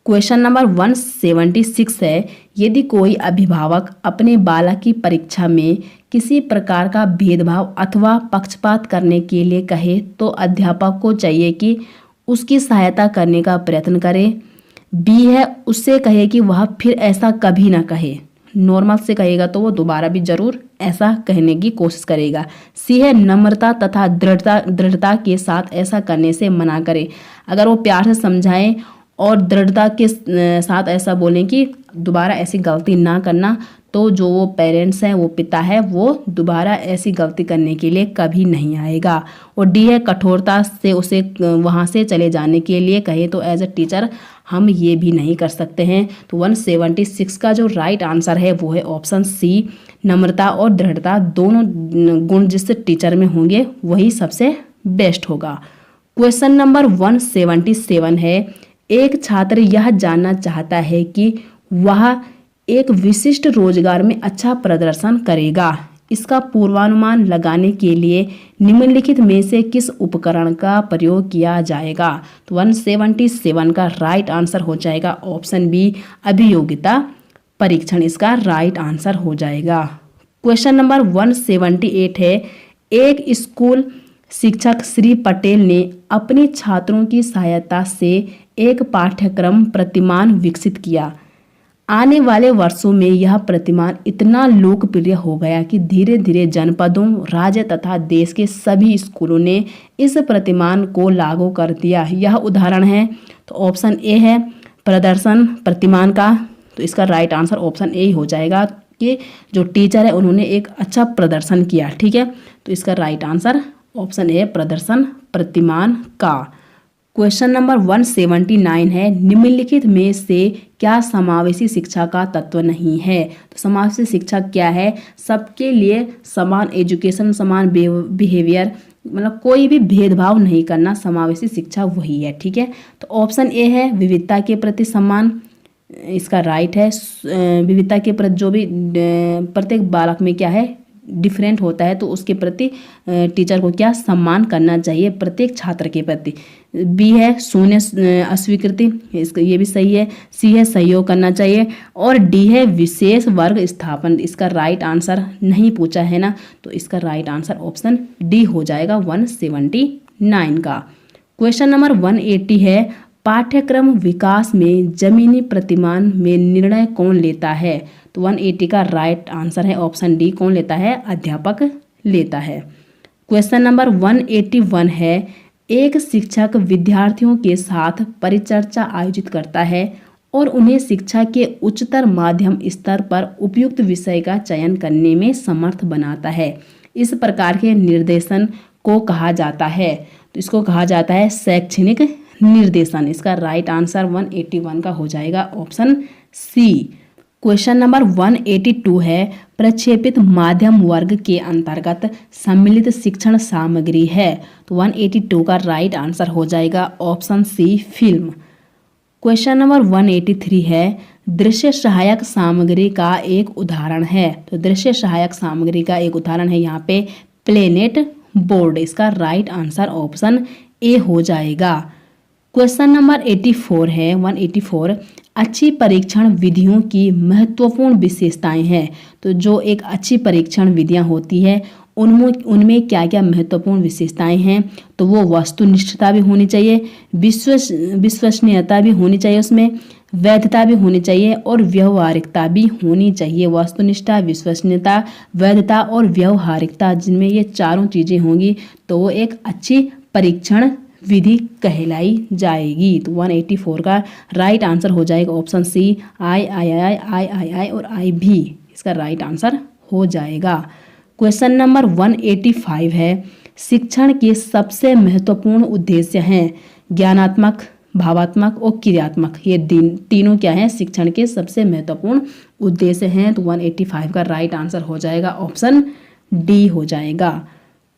क्वेश्चन नंबर 176 है, यदि कोई अभिभावक अपने बालक की परीक्षा में किसी प्रकार का भेदभाव अथवा पक्षपात करने के लिए कहे तो अध्यापक को चाहिए कि उसकी सहायता करने का प्रयत्न करे। बी है, उससे कहे कि वह फिर ऐसा कभी ना कहे। नॉर्मल से कहेगा तो वो दोबारा भी जरूर ऐसा कहने की कोशिश करेगा। सी है नम्रता तथा दृढ़ता के साथ ऐसा करने से मना करें। अगर वो प्यार से समझाएं और दृढ़ता के साथ ऐसा बोलें कि दोबारा ऐसी गलती ना करना, तो जो वो पेरेंट्स हैं, वो पिता है, वो दोबारा ऐसी गलती करने के लिए कभी नहीं आएगा। और डी है कठोरता से उसे वहाँ से चले जाने के लिए कहे तो एज अ टीचर हम ये भी नहीं कर सकते हैं। तो 176 का जो राइट आंसर है वो है ऑप्शन सी, नम्रता और दृढ़ता दोनों गुण जिस टीचर में होंगे वही सबसे बेस्ट होगा। क्वेश्चन नंबर 177 है, एक छात्र यह जानना चाहता है कि वह एक विशिष्ट रोजगार में अच्छा प्रदर्शन करेगा। इसका पूर्वानुमान लगाने के लिए निम्नलिखित में से किस उपकरण का प्रयोग किया जाएगा। तो 177 का राइट आंसर हो जाएगा ऑप्शन बी, अभियोगिता परीक्षण इसका राइट आंसर हो जाएगा। क्वेश्चन नंबर 178 है, एक स्कूल शिक्षक श्री पटेल ने अपने छात्रों की सहायता से एक पाठ्यक्रम प्रतिमान विकसित किया। आने वाले वर्षों में यह प्रतिमान इतना लोकप्रिय हो गया कि धीरे धीरे जनपदों, राज्य तथा देश के सभी स्कूलों ने इस प्रतिमान को लागू कर दिया। यह उदाहरण है, तो ऑप्शन ए है प्रदर्शन प्रतिमान का, तो इसका राइट आंसर ऑप्शन ए ही हो जाएगा कि जो टीचर है उन्होंने एक अच्छा प्रदर्शन किया। ठीक है, तो इसका राइट आंसर ऑप्शन ए प्रदर्शन प्रतिमान का। क्वेश्चन नंबर 179 है, निम्नलिखित में से क्या समावेशी शिक्षा का तत्व नहीं है। तो समावेशी शिक्षा क्या है, सबके लिए समान एजुकेशन, समान बिहेवियर, मतलब कोई भी भेदभाव नहीं करना, समावेशी शिक्षा वही है। ठीक है, तो ऑप्शन ए है विविधता के प्रति सम्मान, इसका राइट है। विविधता के प्रति जो भी प्रत्येक बालक में क्या है डिफरेंट होता है, तो उसके प्रति टीचर को क्या सम्मान करना चाहिए प्रत्येक छात्र के प्रति। बी है शून्य अस्वीकृति, इसका ये भी सही है। सी है सहयोग करना चाहिए और डी है विशेष वर्ग स्थापन, इसका राइट आंसर नहीं पूछा है ना, तो इसका राइट आंसर ऑप्शन डी हो जाएगा 179 का। क्वेश्चन नंबर 180 है, पाठ्यक्रम विकास में जमीनी प्रतिमान में निर्णय कौन लेता है। तो 180 का राइट आंसर है ऑप्शन डी, कौन लेता है, अध्यापक लेता है। क्वेश्चन नंबर 181 है, एक शिक्षक विद्यार्थियों के साथ परिचर्चा आयोजित करता है और उन्हें शिक्षा के उच्चतर माध्यम स्तर पर उपयुक्त विषय का चयन करने में समर्थ बनाता है। इस प्रकार के निर्देशन को कहा जाता है, तो इसको कहा जाता है शैक्षणिक निर्देशन। इसका राइट आंसर 181 का हो जाएगा ऑप्शन सी। क्वेश्चन नंबर 182 है, प्रक्षेपित माध्यम वर्ग के अंतर्गत सम्मिलित शिक्षण सामग्री है। तो 182 का राइट आंसर हो जाएगा option C, film. Question number 183 है, दृश्य सहायक सामग्री का एक उदाहरण है। तो दृश्य सहायक सामग्री का एक उदाहरण है यहाँ पे प्लेनेट बोर्ड, इसका राइट आंसर ऑप्शन ए हो जाएगा। क्वेश्चन नंबर 84 है, 184, अच्छी परीक्षण विधियों की महत्वपूर्ण विशेषताएं हैं। तो जो एक अच्छी परीक्षण विधियां होती है उनमें क्या क्या महत्वपूर्ण विशेषताएं हैं, तो वो वस्तुनिष्ठता भी होनी चाहिए, विश्वसनीयता भी होनी चाहिए, उसमें वैधता भी होनी चाहिए और व्यवहारिकता भी होनी चाहिए। वस्तुनिष्ठता, विश्वसनीयता, वैधता और व्यवहारिकता, जिनमें ये चारों चीज़ें होंगी तो वो एक अच्छी परीक्षण विधि कहलाई जाएगी। तो 184 का राइट आंसर हो जाएगा ऑप्शन सी, आई और आई भी, इसका राइट आंसर हो जाएगा। क्वेश्चन नंबर 185 है, शिक्षण के सबसे महत्वपूर्ण उद्देश्य हैं ज्ञानात्मक, भावात्मक और क्रियात्मक। ये तीनों क्या हैं, शिक्षण के सबसे महत्वपूर्ण उद्देश्य हैं। तो 185 का राइट आंसर हो जाएगा ऑप्शन डी हो जाएगा।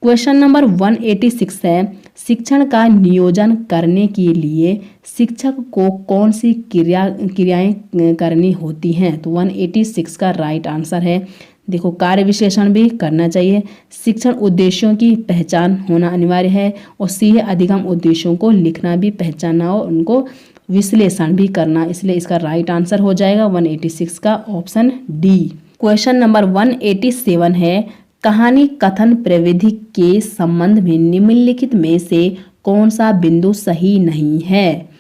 क्वेश्चन नंबर 186 है, शिक्षण का नियोजन करने के लिए शिक्षक को कौन सी क्रियाएं करनी होती हैं। तो 186 का राइट आंसर है, देखो कार्य विश्लेषण भी करना चाहिए, शिक्षण उद्देश्यों की पहचान होना अनिवार्य है और सी है अधिगम उद्देश्यों को लिखना भी, पहचानना और उनको विश्लेषण भी करना, इसलिए इसका राइट आंसर हो जाएगा 186 का ऑप्शन डी। क्वेश्चन नंबर 187 है, कहानी कथन प्रविधि के संबंध में निम्नलिखित में से कौन सा बिंदु सही नहीं है।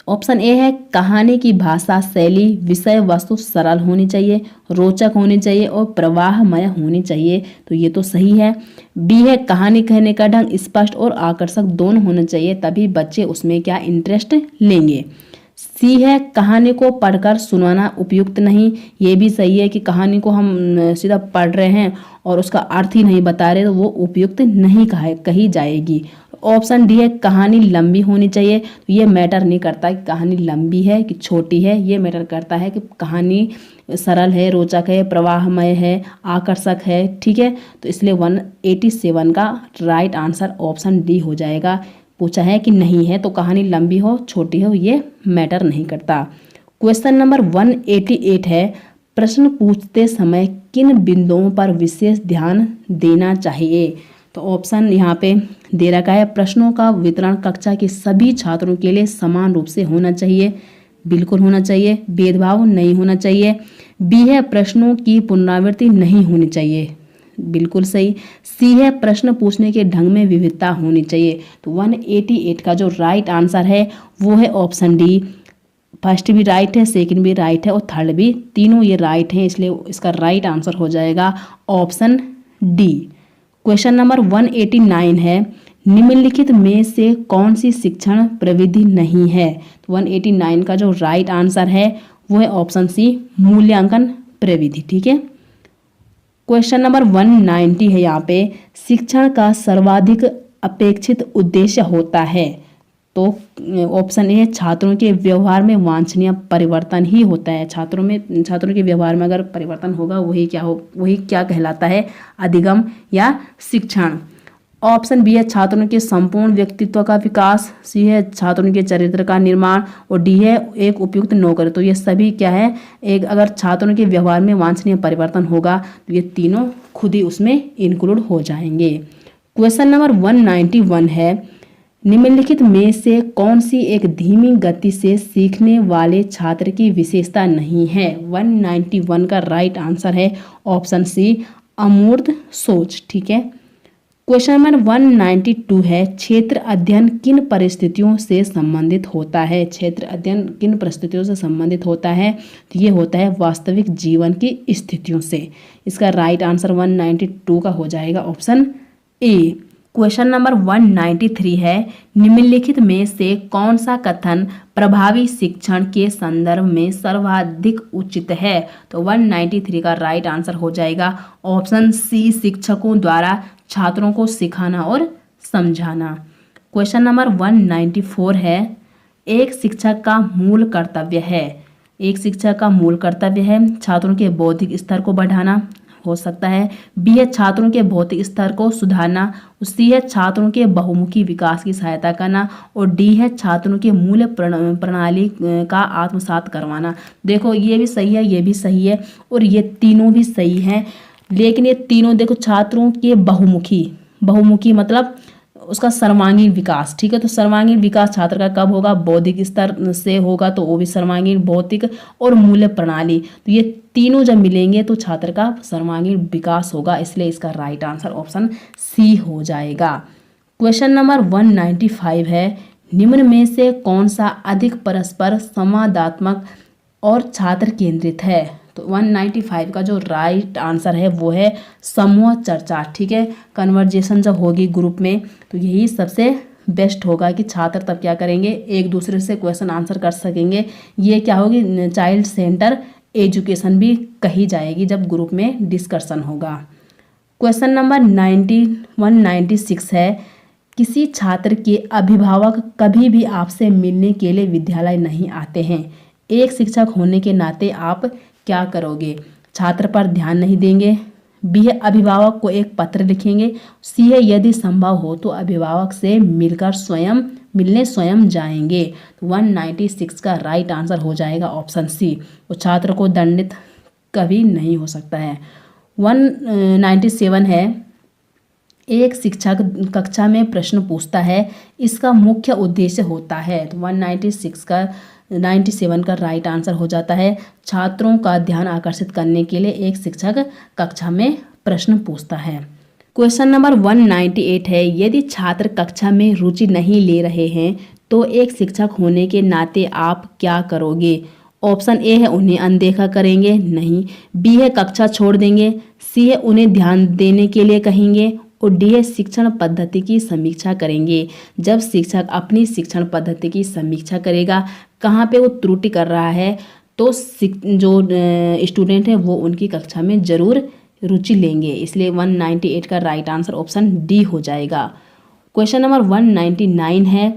ऑप्शन ए है कहानी की भाषा शैली विषय वस्तु सरल होनी चाहिए, रोचक होनी चाहिए और प्रवाहमय होनी चाहिए, तो ये तो सही है। बी है कहानी कहने का ढंग स्पष्ट और आकर्षक दोनों होना चाहिए, तभी बच्चे उसमें क्या इंटरेस्ट लेंगे। सी है कहानी को पढ़कर सुनाना उपयुक्त नहीं, ये भी सही है कि कहानी को हम सीधा पढ़ रहे हैं और उसका अर्थ ही नहीं बता रहे तो वो उपयुक्त नहीं कही जाएगी। ऑप्शन डी है कहानी लंबी होनी चाहिए, तो ये मैटर नहीं करता कि कहानी लंबी है कि छोटी है, ये मैटर करता है कि कहानी सरल है, रोचक है, प्रवाहमय है, आकर्षक है। ठीक है, तो इसलिए 187 का राइट आंसर ऑप्शन डी हो जाएगा। पूछा है कि नहीं है तो कहानी लंबी हो छोटी हो ये मैटर नहीं करता। क्वेश्चन नंबर 188 है प्रश्न पूछते समय किन बिंदुओं पर विशेष ध्यान देना चाहिए। तो ऑप्शन यहाँ पे दे रखा है प्रश्नों का वितरण कक्षा के सभी छात्रों के लिए समान रूप से होना चाहिए, बिल्कुल होना चाहिए, भेदभाव नहीं होना चाहिए। बी है प्रश्नों की पुनरावृत्ति नहीं होनी चाहिए, बिल्कुल सही। सी है प्रश्न पूछने के ढंग में विविधता होनी चाहिए। तो 188 का जो राइट आंसर है वो है ऑप्शन डी। फर्स्ट भी राइट है, सेकंड भी राइट है और थर्ड भी, तीनों ये राइट हैं, इसलिए इसका राइट आंसर हो जाएगा ऑप्शन डी। क्वेश्चन नंबर 189 है निम्नलिखित में से कौन सी शिक्षण प्रविधि नहीं है। तो 189 का जो राइट आंसर है वो है ऑप्शन सी मूल्यांकन प्रविधि। ठीक है, क्वेश्चन नंबर 190 है यहाँ पे शिक्षण का सर्वाधिक अपेक्षित उद्देश्य होता है। तो ऑप्शन ए है छात्रों के व्यवहार में वांछनीय परिवर्तन ही होता है। छात्रों के व्यवहार में अगर परिवर्तन होगा वही क्या कहलाता है, अधिगम या शिक्षण। ऑप्शन बी है छात्रों के संपूर्ण व्यक्तित्व का विकास। सी है छात्रों के चरित्र का निर्माण और डी है एक उपयुक्त नौकरी। तो ये सभी क्या है, एक अगर छात्रों के व्यवहार में वांछनीय परिवर्तन होगा तो ये तीनों खुद ही उसमें इंक्लूड हो जाएंगे। क्वेश्चन नंबर 191 है निम्नलिखित में से कौन सी एक धीमी गति से सीखने वाले छात्र की विशेषता नहीं है। 191 का राइट आंसर है ऑप्शन सी अमूर्त सोच। ठीक है, क्वेश्चन नंबर 192 है क्षेत्र अध्ययन किन परिस्थितियों से संबंधित होता है। क्षेत्र अध्ययन किन परिस्थितियों से संबंधित होता है, तो ये होता है वास्तविक जीवन की स्थितियों से। इसका राइट आंसर 192 का हो जाएगा ऑप्शन ए। क्वेश्चन नंबर 193 है निम्नलिखित में से कौन सा कथन प्रभावी शिक्षण के संदर्भ में सर्वाधिक उचित है। तो 193 का राइट आंसर हो जाएगा ऑप्शन सी शिक्षकों द्वारा छात्रों को सिखाना और समझाना। क्वेश्चन नंबर 194 है एक शिक्षक का मूल कर्तव्य है छात्रों के बौद्धिक स्तर को बढ़ाना, हो सकता है। बी है छात्रों के भौतिक स्तर को सुधारना। सी है छात्रों के बहुमुखी विकास की सहायता करना और डी है छात्रों के मूल्य प्रणाली का आत्मसात करवाना। देखो ये भी सही है, ये भी सही है और ये तीनों भी सही हैं, लेकिन ये तीनों देखो छात्रों के बहुमुखी मतलब उसका सर्वांगीण विकास। ठीक है, तो सर्वांगीण विकास छात्र का कब होगा, बौद्धिक स्तर से होगा, तो वो भी सर्वांगीण, भौतिक और मूल्य प्रणाली, तो ये तीनों जब मिलेंगे तो छात्र का सर्वांगीण विकास होगा, इसलिए इसका राइट आंसर ऑप्शन सी हो जाएगा। क्वेश्चन नंबर 195 है निम्न में से कौन सा अधिक परस्पर संवादात्मक और छात्र केंद्रित है। तो 195 का जो राइट आंसर है वो है समूह चर्चा। ठीक है, कन्वर्जेशन जब होगी ग्रुप में तो यही सबसे बेस्ट होगा कि छात्र तब क्या करेंगे, एक दूसरे से क्वेश्चन आंसर कर सकेंगे। ये क्या होगी, चाइल्ड सेंटर एजुकेशन भी कही जाएगी जब ग्रुप में डिस्कशन होगा। क्वेश्चन नंबर 196 है किसी छात्र के अभिभावक कभी भी आपसे मिलने के लिए विद्यालय नहीं आते हैं, एक शिक्षक होने के नाते आप क्या करोगे। छात्र पर ध्यान नहीं देंगे, बी है अभिभावक को एक पत्र लिखेंगे, सी है यदि संभव हो तो अभिभावक से मिलने स्वयं जाएंगे। तो 196 का राइट आंसर हो जाएगा ऑप्शन सी, वो छात्र को दंडित कभी नहीं हो सकता है। 197 है एक शिक्षक कक्षा में प्रश्न पूछता है, इसका मुख्य उद्देश्य होता है। तो 97 का राइट आंसर हो जाता है छात्रों का ध्यान आकर्षित करने के लिए एक शिक्षक कक्षा में प्रश्न पूछता है। क्वेश्चन नंबर 198 है, यदि छात्र कक्षा में रुचि नहीं ले रहे हैं तो एक शिक्षक होने के नाते आप क्या करोगे? ऑप्शन ए है उन्हें अनदेखा करेंगे, नहीं। बी है कक्षा छोड़ देंगे, सी है उन्हें ध्यान देने के लिए कहेंगे और डी है शिक्षण पद्धति की समीक्षा करेंगे। जब शिक्षक अपनी शिक्षण पद्धति की समीक्षा करेगा, कहाँ पे वो त्रुटि कर रहा है, तो जो स्टूडेंट है वो उनकी कक्षा में जरूर रुचि लेंगे। इसलिए 198 का राइट आंसर ऑप्शन डी हो जाएगा। क्वेश्चन नंबर 199 है,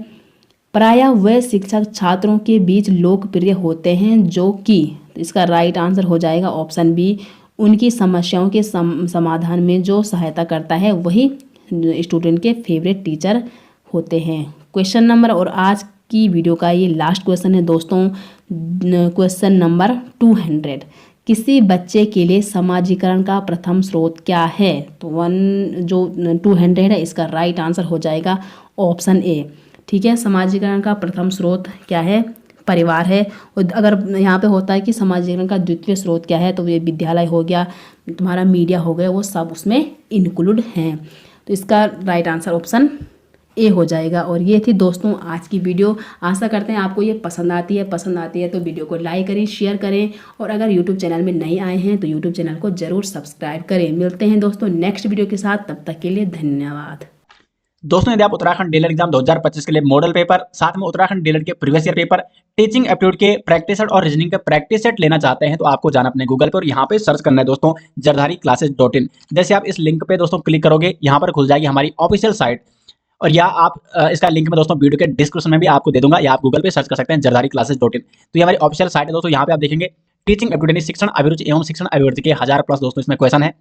प्रायः वे शिक्षक छात्रों के बीच लोकप्रिय होते हैं जो कि, तो इसका राइट आंसर हो जाएगा ऑप्शन बी, उनकी समस्याओं के समाधान में जो सहायता करता है वही स्टूडेंट के फेवरेट टीचर होते हैं। क्वेश्चन नंबर और आज की वीडियो का ये लास्ट क्वेश्चन है दोस्तों, क्वेश्चन नंबर 200, किसी बच्चे के लिए समाजीकरण का प्रथम स्रोत क्या है? तो 200 है, इसका राइट आंसर हो जाएगा ऑप्शन ए। ठीक है, समाजीकरण का प्रथम स्रोत क्या है? परिवार है। और अगर यहाँ पे होता है कि समाजीकरण का द्वितीय स्रोत क्या है, तो ये विद्यालय हो गया, तुम्हारा मीडिया हो गया, वो सब उसमें इंक्लूड हैं। तो इसका राइट आंसर ऑप्शन ए हो जाएगा। और ये थी दोस्तों आज की वीडियो। आशा करते हैं आपको ये पसंद आती है तो वीडियो को लाइक करें, शेयर करें और अगर यूट्यूब चैनल में नए आए हैं तो यूट्यूब चैनल को जरूर सब्सक्राइब करें। मिलते हैं दोस्तों नेक्स्ट वीडियो के साथ, तब तक के लिए धन्यवाद। दोस्तों यदि आप उत्तराखंड डीलर एग्जाम 2025 के लिए मॉडल पेपर, साथ में उत्तराखंड डीलर के previous year paper, teaching aptitude के प्रैक्टिस सेट और रीजनिंग के प्रैक्टिस सेट लेना चाहते हैं तो आपको जाना अपने गूगल पर और यहाँ पे सर्च करना है दोस्तों jardhari-classes.in। जैसे आप इस लिंक पे दोस्तों क्लिक करोगे, यहाँ पर खुल जाएगी हमारी ऑफिशियल साइट, और या आप इसका लिंक मैं दोस्तों वीडियो के डिस्क्रिप्शन में भी आपको दे दूंगा, या आप गूगल पे सर्च कर सकते हैं jardhari-classes.in। तो ये हमारी ऑफिशियल साइट है दोस्तों। यहाँ पे आप देखेंगे टीचिंग एप्टीट्यूड शिक्षण अभिरुचि एवं शिक्षण अभिवृद्धि के 1000+ दोस्तों इसमें क्वेश्चन है।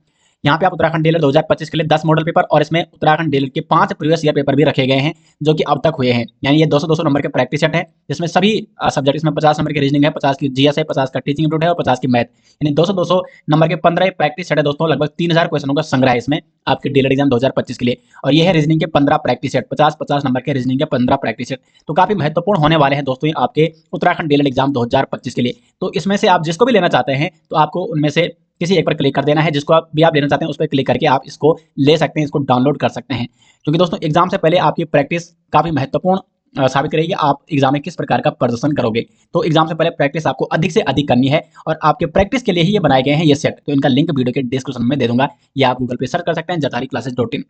यहाँ पे आप उत्तराखंड डीलर 2025 के लिए 10 मॉडल पेपर और इसमें उत्तराखंड डीलर के 5 प्रीवियस ईयर पेपर भी रखे गए हैं जो कि अब तक हुए हैं। यानी ये 200-200 नंबर के प्रैक्टिस सेट है, जिसमें सभी सब्जेक्ट, इसमें 50 नंबर की रीजनिंग है, 50 की जीएस है, 50 का टीचिंग एप्टीट्यूड है और 50 की मैथ, यानी 200-200 नंबर के 15 प्रैक्टिस सेट है दोस्तों। लगभग 3000 क्वेश्चनों का संग्रह है इसमें आपके डीलर एग्जाम 2025 के लिए। और ये है रीजनिंग के 15 प्रैक्टिस सेट, 50-50 नंबर के रीजनिंग के 15 प्रैक्टिस सेट। तो काफी महत्वपूर्ण होने वाले हैं दोस्तों आपके उत्तराखंड डीलर एग्जाम 2025 के लिए। तो इसमें से आप जिसको भी लेना चाहते हैं तो आपको उनमें से किसी एक पर क्लिक कर देना है, जिसको आप लेना चाहते हैं उस पर क्लिक करके आप इसको ले सकते हैं, इसको डाउनलोड कर सकते हैं। क्योंकि दोस्तों एग्जाम से पहले आपकी प्रैक्टिस काफी महत्वपूर्ण साबित करेगी, आप एग्जाम में किस प्रकार का प्रदर्शन करोगे। तो एग्जाम से पहले प्रैक्टिस आपको अधिक से अधिक करनी है और आपके प्रैक्टिस के लिए ही ये बनाए गए हैं ये सेट। तो इनका लिंक वीडियो के डिस्क्रिप्शन में दे दूंगा, या आप गूगल पे सर्च कर सकते हैं jardhari-classes.in।